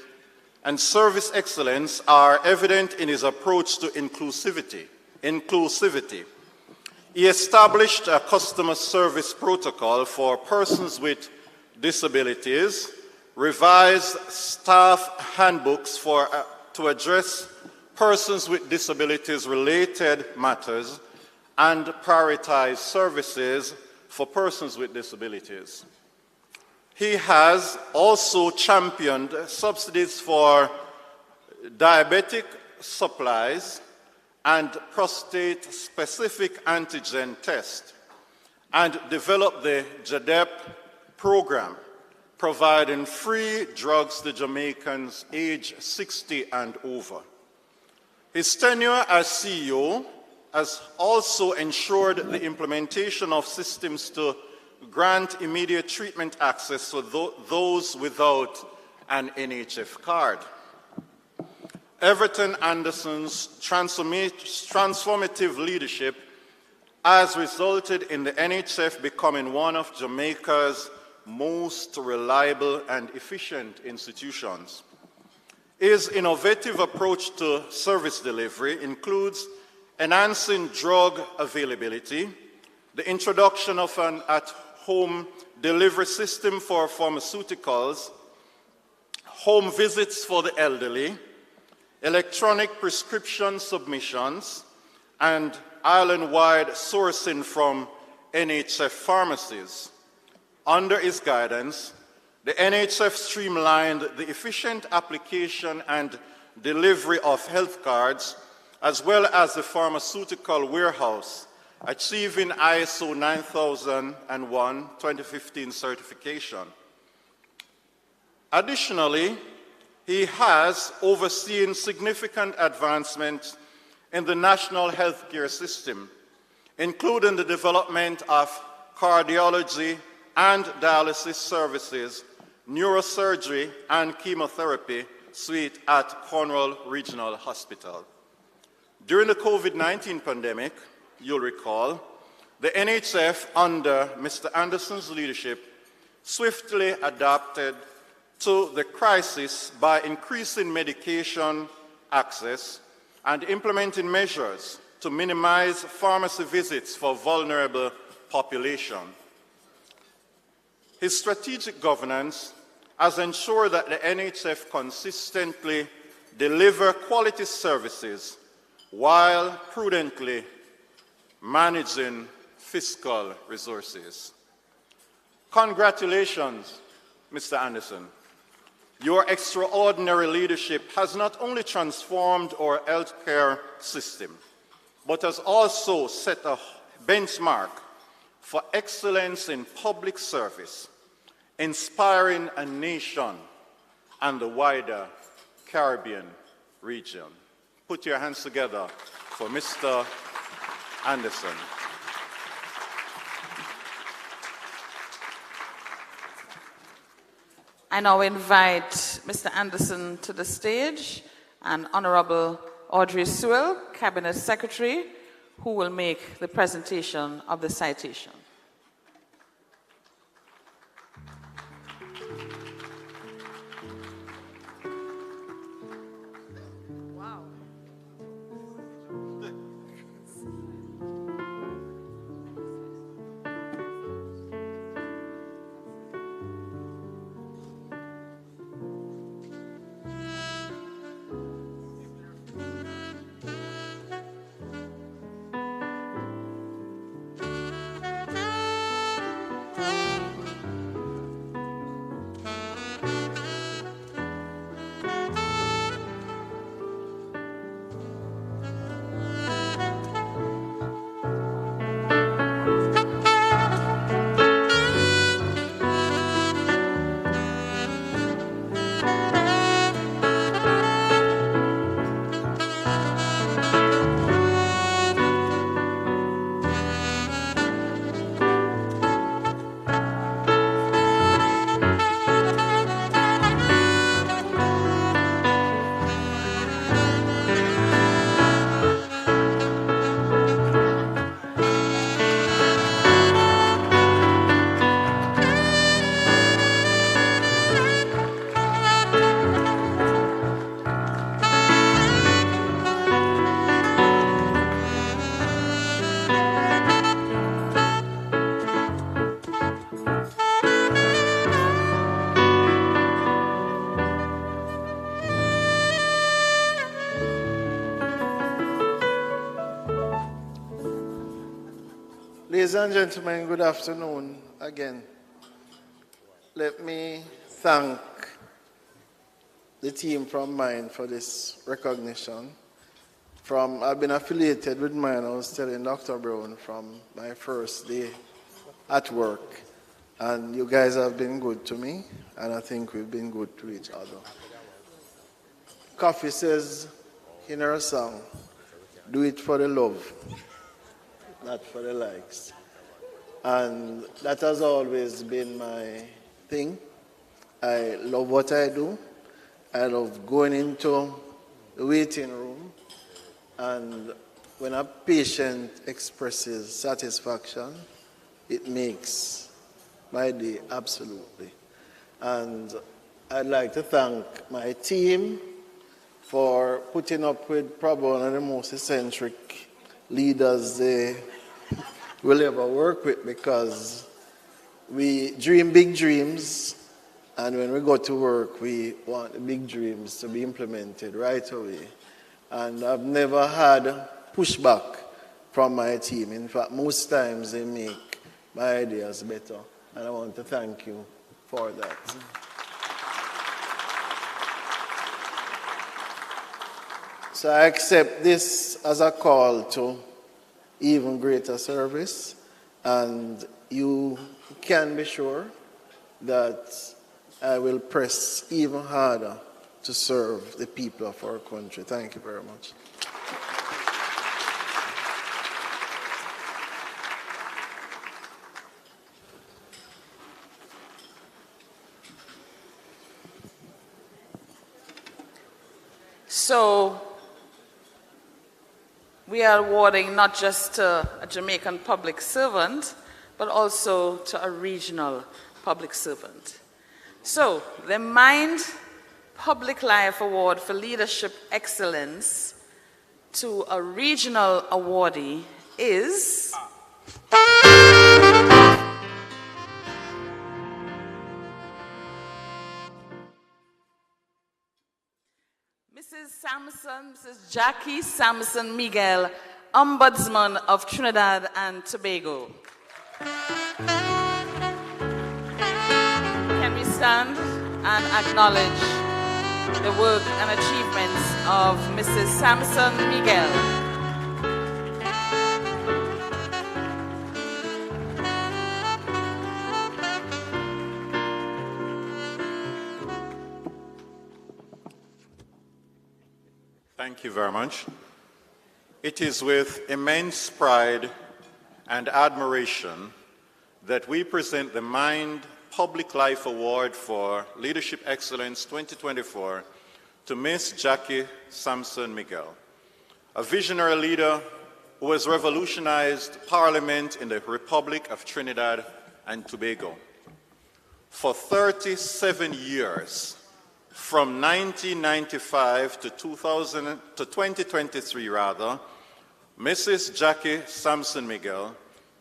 and service excellence are evident in his approach to inclusivity, inclusivity. He established a customer service protocol for persons with disabilities, revised staff handbooks to address persons with disabilities-related matters, and prioritize services for persons with disabilities. He has also championed subsidies for diabetic supplies and prostate-specific antigen test, and developed the JADEP program, providing free drugs to Jamaicans aged 60 and over. His tenure as CEO has also ensured the implementation of systems to grant immediate treatment access for those without an NHF card. Everton Anderson's transformative leadership has resulted in the NHF becoming one of Jamaica's most reliable and efficient institutions. His innovative approach to service delivery includes enhancing drug availability, the introduction of an at-home delivery system for pharmaceuticals, home visits for the elderly, electronic prescription submissions, and island-wide sourcing from NHF pharmacies. Under his guidance, the NHF streamlined the efficient application and delivery of health cards, as well as the pharmaceutical warehouse, achieving ISO 9001-2015 certification. Additionally, he has overseen significant advancements in the national healthcare system, including the development of cardiology and dialysis services, neurosurgery, and chemotherapy suite at Cornwall Regional Hospital. During the COVID-19 pandemic, you'll recall, the NHF, under Mr. Anderson's leadership, swiftly adapted to the crisis by increasing medication access and implementing measures to minimize pharmacy visits for vulnerable population. His strategic governance has ensured that the NHF consistently deliver quality services while prudently managing fiscal resources. Congratulations, Mr. Anderson. Your extraordinary leadership has not only transformed our healthcare system, but has also set a benchmark for excellence in public service, inspiring a nation and the wider Caribbean region. Put your hands together for Mr. Anderson. I now invite Mr. Anderson to the stage and Honorable Audrey Sewell, Cabinet Secretary, who will make the presentation of the citation. Ladies and gentlemen, good afternoon again. Let me thank the team from mine for this recognition. I've been affiliated with mine, I was telling Dr. Brown, from my first day at work. And you guys have been good to me, and I think we've been good to each other. Coffee says in her song, do it for the love, not for the likes. And that has always been my thing. I love what I do. I love going into the waiting room, and when a patient expresses satisfaction, it makes my day, absolutely. And I'd like to thank my team for putting up with probably one of the most eccentric leaders they will ever work with, because we dream big dreams, and when we go to work, we want the big dreams to be implemented right away. And I've never had pushback from my team. In fact, most times they make my ideas better. And I want to thank you for that. So I accept this as a call to even greater service. And you can be sure that I will press even harder to serve the people of our country. Thank you very much. So we are awarding not just to a Jamaican public servant, but also to a regional public servant. So the Mind Public Life Award for Leadership Excellence to a regional awardee is Mrs. Jackie Samson Miguel, Ombudsman of Trinidad and Tobago. Can we stand and acknowledge the work and achievements of Mrs. Samson Miguel? Thank you very much. It is with immense pride and admiration that we present the Mind Public Life Award for Leadership Excellence 2024 to Miss Jackie Samson Miguel, a visionary leader who has revolutionized Parliament in the Republic of Trinidad and Tobago. For 37 years, from 1995 to 2023 rather, Mrs. Jackie Samson Miguel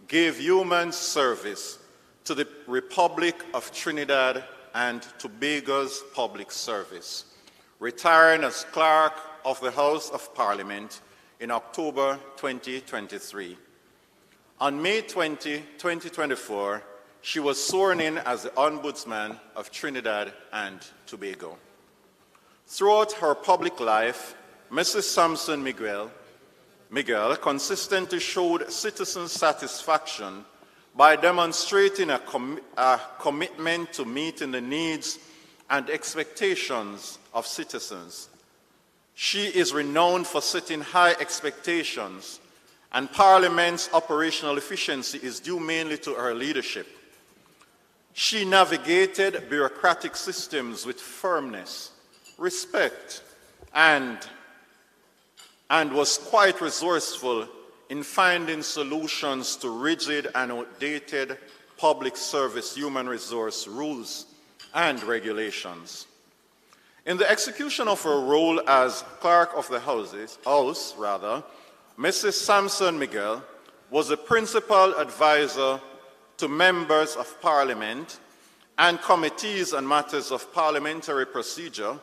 gave human service to the Republic of Trinidad and Tobago's public service, retiring as Clerk of the House of Parliament in October 2023. On May 20, 2024, she was sworn in as the Ombudsman of Trinidad and Tobago. Throughout her public life, Mrs. Samson Miguel consistently showed citizen satisfaction by demonstrating a commitment to meeting the needs and expectations of citizens. She is renowned for setting high expectations, and Parliament's operational efficiency is due mainly to her leadership. She navigated bureaucratic systems with firmness, respect, and was quite resourceful in finding solutions to rigid and outdated public service human resource rules and regulations. In the execution of her role as Clerk of the House, Mrs. Samson Miguel was a principal advisor to members of Parliament and committees on matters of parliamentary procedure,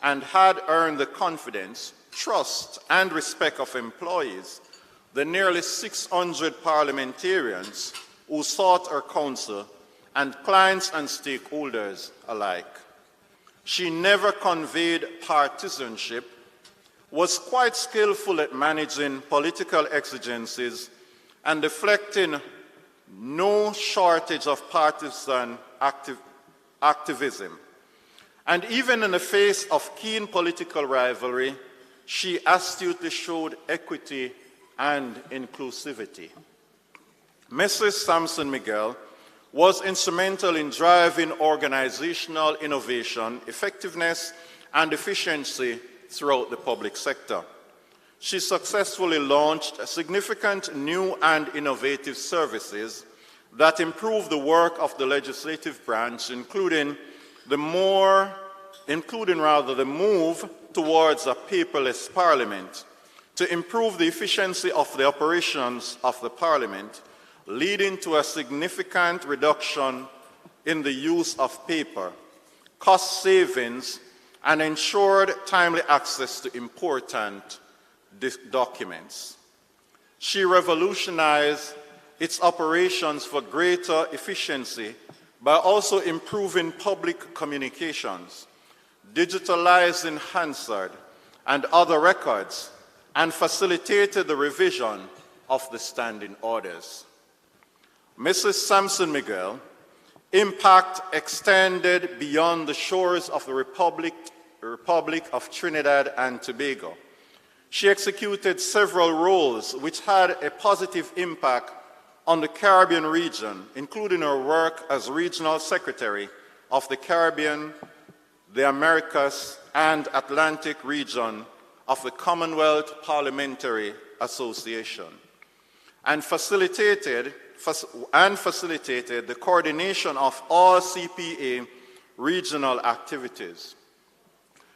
and had earned the confidence, trust, and respect of employees the nearly 600 parliamentarians who sought her counsel, and clients and stakeholders alike. She never conveyed partisanship, was quite skillful at managing political exigencies, and deflecting no shortage of partisan activism. And even in the face of keen political rivalry, she astutely showed equity and inclusivity. Mrs. Sampson Miguel was instrumental in driving organizational innovation, effectiveness, and efficiency throughout the public sector. She successfully launched significant new and innovative services that improve the work of the legislative branch, including the move towards a paperless parliament, to improve the efficiency of the operations of the parliament, leading to a significant reduction in the use of paper, cost savings, and ensured timely access to important documents. She revolutionized its operations for greater efficiency by also improving public communications, digitalizing Hansard and other records, and facilitated the revision of the standing orders. Mrs. Sampson Miguel impact extended beyond the shores of the Republic of Trinidad and Tobago. She executed several roles which had a positive impact on the Caribbean region, including her work as Regional Secretary of the Caribbean, the Americas, and Atlantic region of the Commonwealth Parliamentary Association, and facilitated the coordination of all CPA regional activities.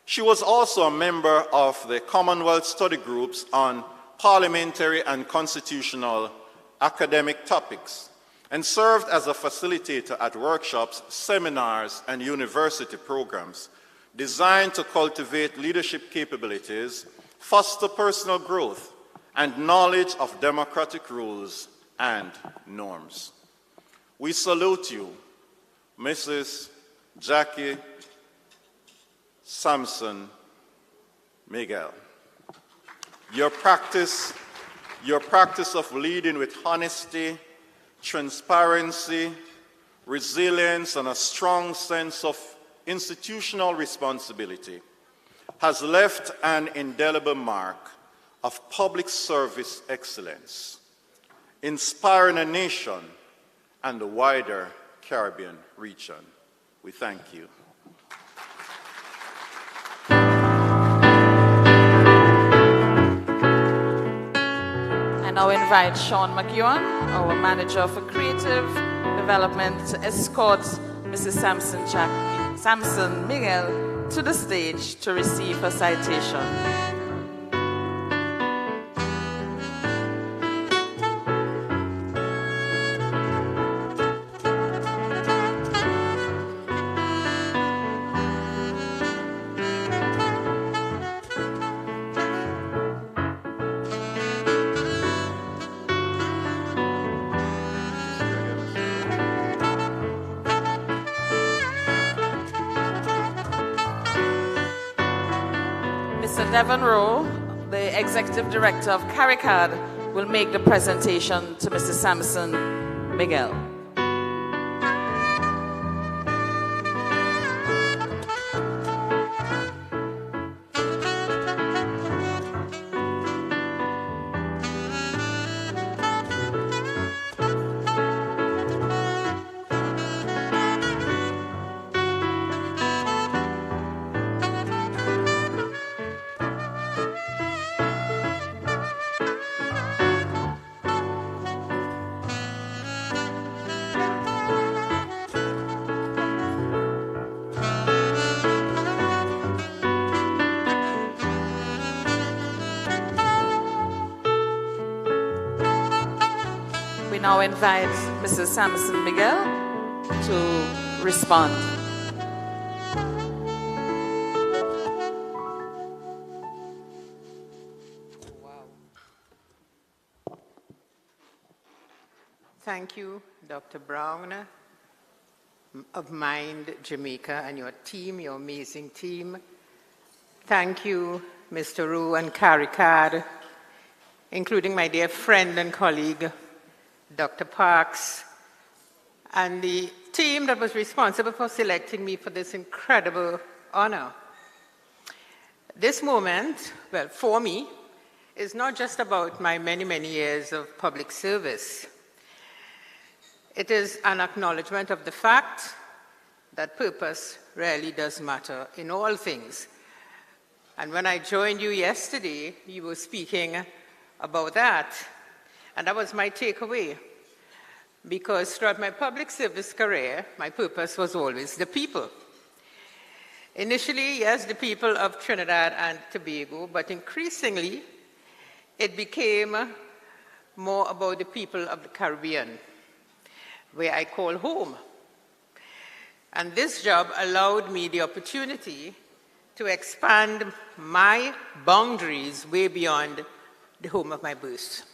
She was also a member of the Commonwealth Study Groups on parliamentary and constitutional academic topics, and served as a facilitator at workshops, seminars, and university programs designed to cultivate leadership capabilities, foster personal growth, and knowledge of democratic rules and norms. We salute you, Mrs. Jackie Sampson Miguel. Your practice of leading with honesty, transparency, resilience, and a strong sense of institutional responsibility has left an indelible mark of public service excellence, inspiring a nation and the wider Caribbean region. We thank you. I now invite Sean McEwan, our Manager for Creative Development, to escort Mrs. Sampson Miguel to the stage to receive her citation. Devon Rowe, the Executive Director of CARICAD, will make the presentation to Mrs. Sampson Miguel. Now invite Mrs. Sampson Miguel to respond. thank you, Dr. Brown of Mind Jamaica and your team, your amazing team. Thank you, Mr. Rowe and CARICAD, including my dear friend and colleague, Dr. Parks, and the team that was responsible for selecting me for this incredible honor. This moment, well, for me, is not just about my many, many years of public service. It is an acknowledgement of the fact that purpose really does matter in all things. And when I joined you yesterday, you were speaking about that. And that was my takeaway. Because throughout my public service career, my purpose was always the people. Initially, yes, the people of Trinidad and Tobago, but increasingly, it became more about the people of the Caribbean, where I call home. And this job allowed me the opportunity to expand my boundaries way beyond the home of my birth.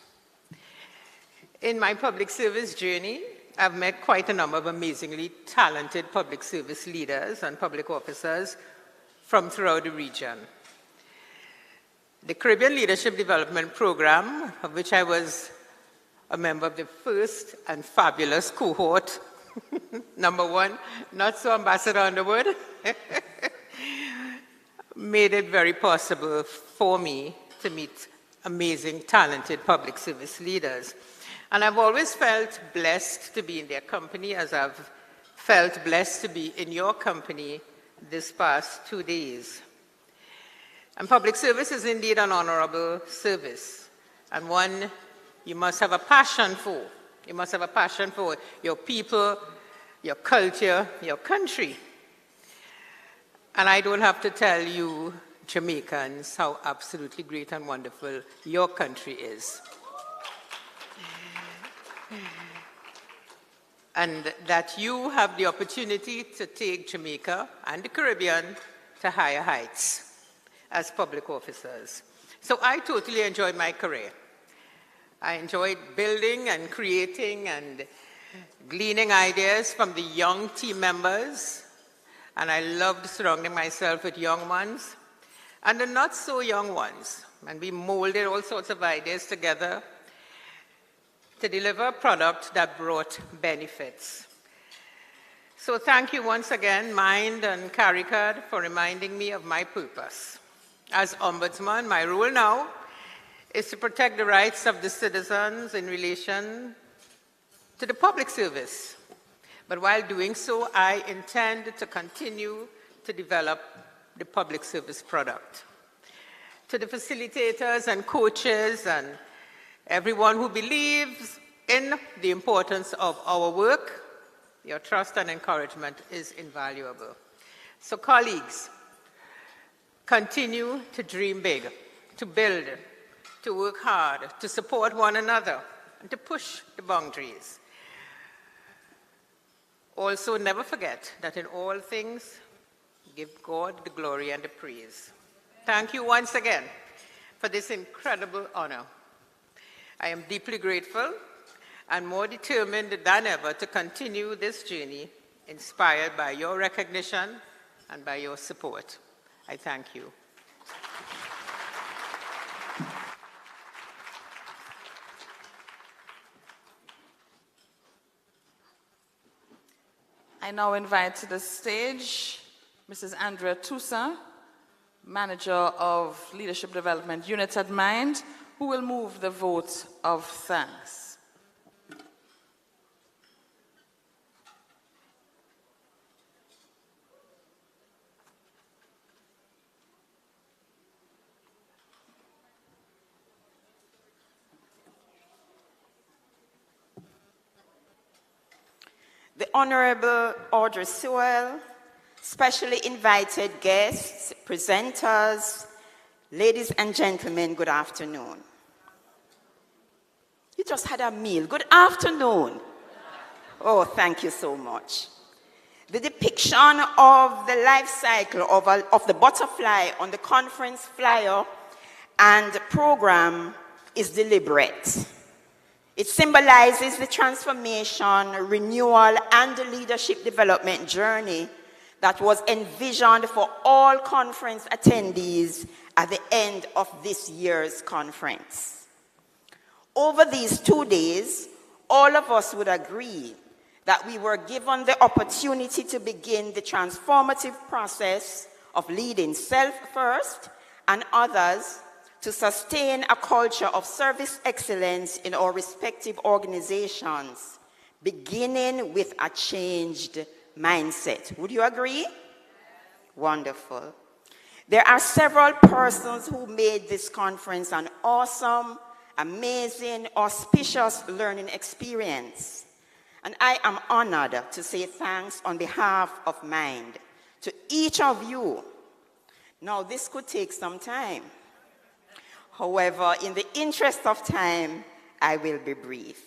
In my public service journey, I've met quite a number of amazingly talented public service leaders and public officers from throughout the region. The Caribbean Leadership Development Program, of which I was a member of the first and fabulous cohort, number one, not so Ambassador Underwood, made it very possible for me to meet amazing, talented public service leaders. And I've always felt blessed to be in their company, as I've felt blessed to be in your company this past 2 days. And public service is indeed an honorable service, and one you must have a passion for. You must have a passion for your people, your culture, your country. And I don't have to tell you, Jamaicans, how absolutely great and wonderful your country is. And that you have the opportunity to take Jamaica and the Caribbean to higher heights as public officers. So I totally enjoyed my career. I enjoyed building and creating and gleaning ideas from the young team members, and I loved surrounding myself with young ones and the not so young ones, and we molded all sorts of ideas together to deliver a product that brought benefits. So thank you once again, Mind and CARICAD, for reminding me of my purpose. As Ombudsman, my role now is to protect the rights of the citizens in relation to the public service. But while doing so, I intend to continue to develop the public service product. To the facilitators and coaches and everyone who believes in the importance of our work, your trust and encouragement is invaluable. So colleagues, continue to dream big, to build, to work hard, to support one another, and to push the boundaries. Also, never forget that in all things, give God the glory and the praise. Thank you once again for this incredible honor. I am deeply grateful and more determined than ever to continue this journey, inspired by your recognition and by your support. I thank you. I now invite to the stage Mrs. Andrea Tusa, Manager of Leadership Development Unit at Mind, who will move the vote of thanks. The Honorable Audrey Sewell, specially invited guests, presenters, ladies and gentlemen, good afternoon. You just had a meal. Good afternoon. Oh, thank you so much. The depiction of the life cycle of the butterfly on the conference flyer and program is deliberate. It symbolizes the transformation, renewal, and the leadership development journey that was envisioned for all conference attendees at the end of this year's conference. Over these 2 days, all of us would agree that we were given the opportunity to begin the transformative process of leading self first and others to sustain a culture of service excellence in our respective organizations, beginning with a changed mindset. Would you agree? Wonderful. There are several persons who made this conference an awesome, amazing, auspicious learning experience. And I am honored to say thanks on behalf of Mind to each of you. Now, this could take some time. However, in the interest of time, I will be brief.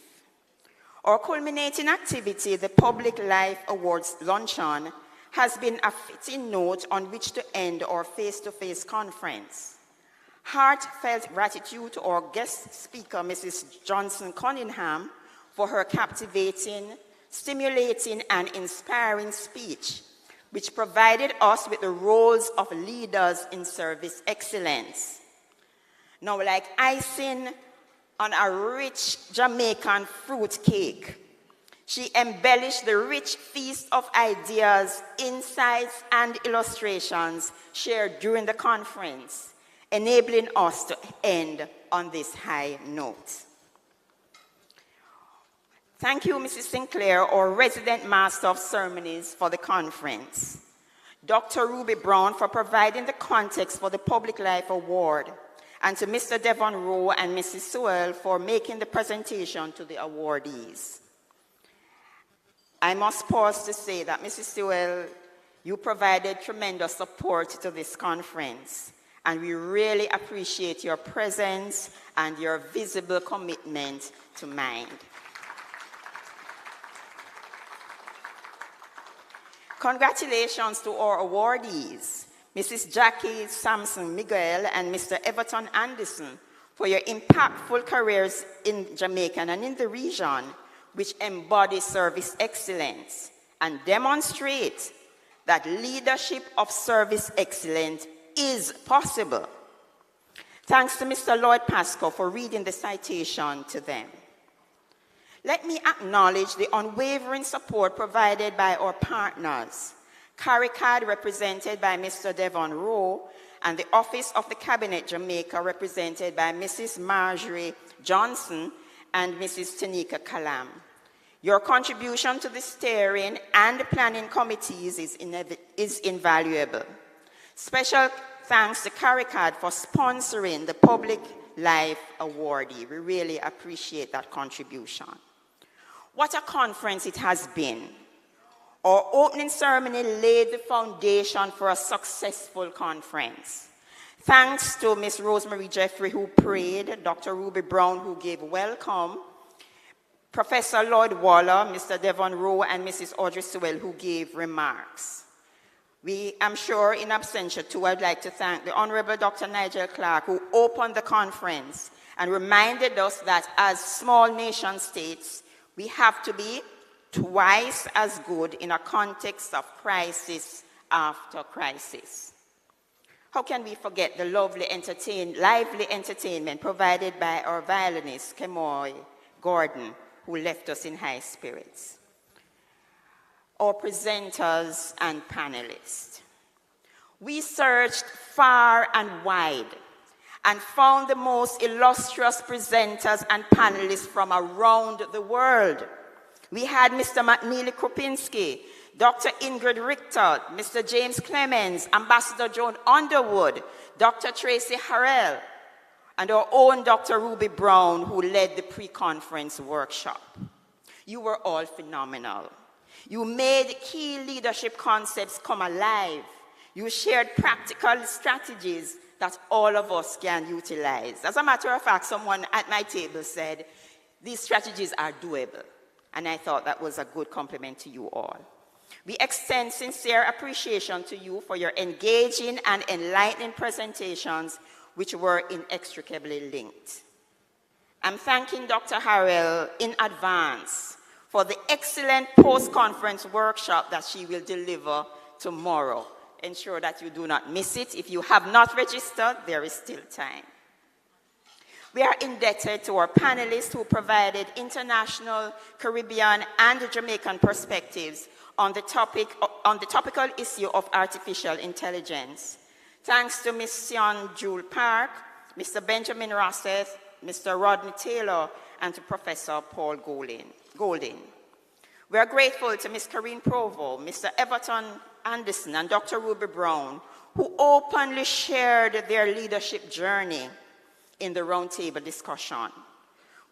Our culminating activity, the Public Life Awards Luncheon, has been a fitting note on which to end our face-to-face conference. Heartfelt gratitude to our guest speaker, Mrs. Johnson Cunningham, for her captivating, stimulating, and inspiring speech, which provided us with the roles of leaders in service excellence. Now, like icing on a rich Jamaican fruit cake, she embellished the rich feast of ideas, insights, and illustrations shared during the conference, enabling us to end on this high note. Thank you, Mrs. Sinclair, our resident master of ceremonies, for the conference. Dr. Ruby Brown for providing the context for the Public Life Award, and to Mr. Devon Rowe and Mrs. Sewell for making the presentation to the awardees. I must pause to say that, Mrs. Sewell, you provided tremendous support to this conference, and we really appreciate your presence and your visible commitment to Mind. Congratulations to our awardees, Mrs. Jackie Sampson Miguel and Mr. Everton Anderson, for your impactful careers in Jamaica and in the region, which embody service excellence and demonstrate that leadership of service excellence is possible. Thanks to Mr. Lloyd Pascoe for reading the citation to them. Let me acknowledge the unwavering support provided by our partners, CARICAD, represented by Mr. Devon Rowe, and the Office of the Cabinet Jamaica, represented by Mrs. Marjorie Johnson and Mrs. Tanika Kalam. Your contribution to the steering and planning committees is invaluable. Special thanks to CARICAD for sponsoring the Public Life Awardee. We really appreciate that contribution. What a conference it has been. Our opening ceremony laid the foundation for a successful conference. Thanks to Ms. Rosemary Jeffrey, who prayed, Dr. Ruby Brown, who gave welcome, Professor Lloyd Waller, Mr. Devon Rowe, and Mrs. Audrey Sewell, who gave remarks. I'm sure in absentia too, I'd like to thank the Honorable Dr. Nigel Clark, who opened the conference and reminded us that as small nation states, we have to be twice as good in a context of crisis after crisis. How can we forget the lively entertainment provided by our violinist, Kemoy Gordon, who left us in high spirits? Our presenters and panelists. We searched far and wide and found the most illustrious presenters and panelists from around the world. We had Mr. McNeely Kropinski, Dr. Ingrid Richter, Mr. James Clemens, Ambassador Joan Underwood, Dr. Tracy Harrell, and our own Dr. Ruby Brown, who led the pre-conference workshop. You were all phenomenal. You made key leadership concepts come alive. You shared practical strategies that all of us can utilize. As a matter of fact, someone at my table said, these strategies are doable. And I thought that was a good compliment to you all. We extend sincere appreciation to you for your engaging and enlightening presentations, which were inextricably linked. I'm thanking Dr. Harrell in advance for the excellent post-conference workshop that she will deliver tomorrow. Ensure that you do not miss it. If you have not registered, there is still time. We are indebted to our panelists who provided international, Caribbean, and Jamaican perspectives on the topical issue of artificial intelligence. Thanks to Ms. Sion Jewel Park, Mr. Benjamin Rosseth, Mr. Rodney Taylor, and to Professor Paul Golding. We are grateful to Ms. Corinne Provo, Mr. Everton Anderson, and Dr. Ruby Brown, who openly shared their leadership journey in the roundtable discussion.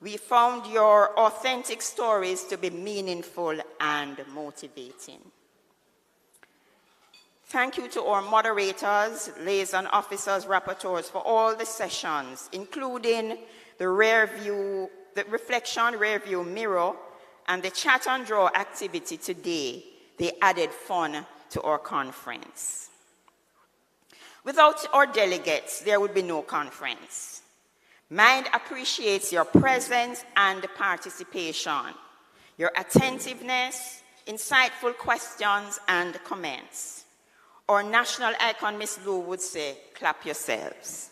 We found your authentic stories to be meaningful and motivating. Thank you to our moderators, liaison officers, rapporteurs for all the sessions, including the reflection rear view mirror and the chat and draw activity today. They added fun to our conference. Without our delegates, there would be no conference. Mind appreciates your presence and participation, your attentiveness, insightful questions and comments. Our national icon, Miss Lou, would say, clap yourselves.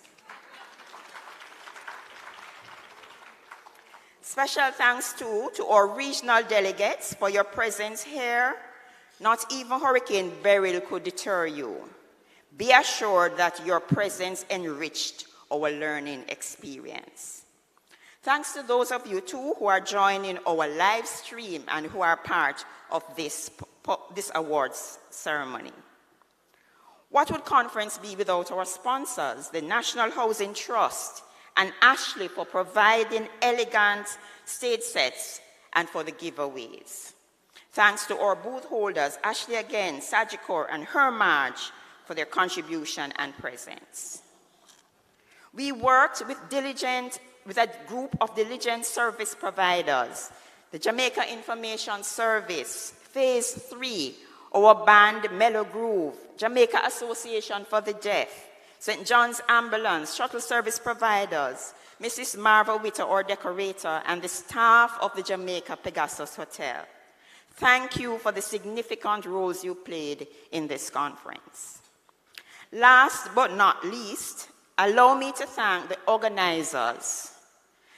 Special thanks too to our regional delegates for your presence here. Not even Hurricane Beryl could deter you. Be assured that your presence enriched our learning experience. Thanks to those of you too who are joining our live stream and who are part of this awards ceremony. What would conference be without our sponsors, the National Housing Trust and Ashley for providing elegant stage sets and for the giveaways. Thanks to our booth holders, Ashley again, Sagicor, and Hermage for their contribution and presence. We worked with a group of diligent service providers, the Jamaica Information Service, Phase 3, our band Mellow Groove, Jamaica Association for the Deaf, St. John's Ambulance, shuttle service providers, Mrs. Marva Witter, our decorator, and the staff of the Jamaica Pegasus Hotel. Thank you for the significant roles you played in this conference. Last but not least, allow me to thank the organizers,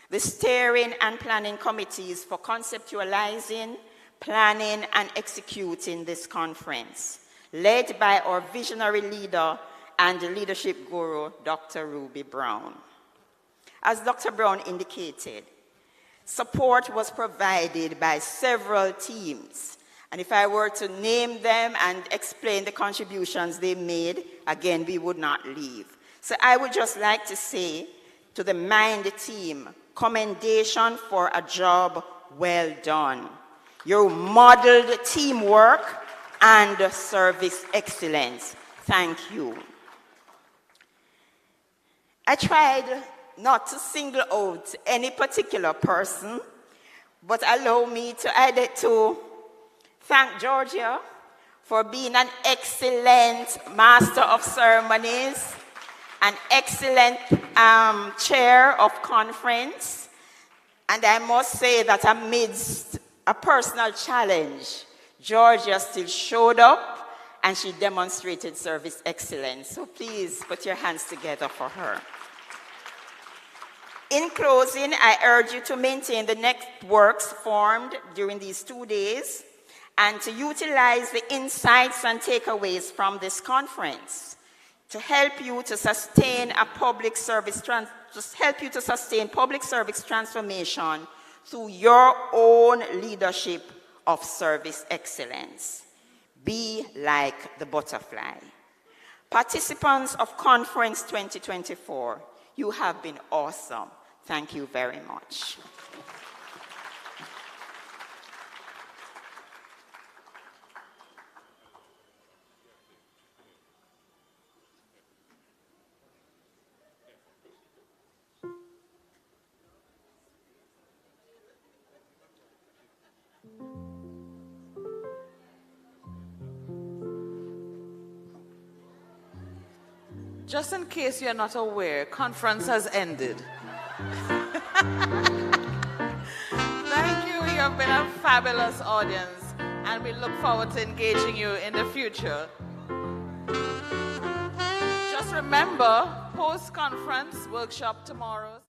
the steering and planning committees for conceptualizing, planning, and executing this conference, led by our visionary leader and leadership guru, Dr. Ruby Brown. As Dr. Brown indicated, support was provided by several teams. And if I were to name them and explain the contributions they made, again, we would not leave. So I would just like to say to the MIND team, commendation for a job well done. You modeled teamwork and service excellence. Thank you. I tried not to single out any particular person, but allow me to thank Georgia for being an excellent master of ceremonies, an excellent chair of conference, and I must say that amidst a personal challenge, Georgia still showed up and she demonstrated service excellence. So please put your hands together for her. In closing, I urge you to maintain the networks formed during these 2 days and to utilize the insights and takeaways from this conference to help you to sustain public service transformation through your own leadership of service excellence. Be like the butterfly. Participants of Conference 2024, you have been awesome. Thank you very much. Just in case you're not aware, conference has ended. a fabulous audience, and we look forward to engaging you in the future. Just remember, post-conference workshop tomorrow.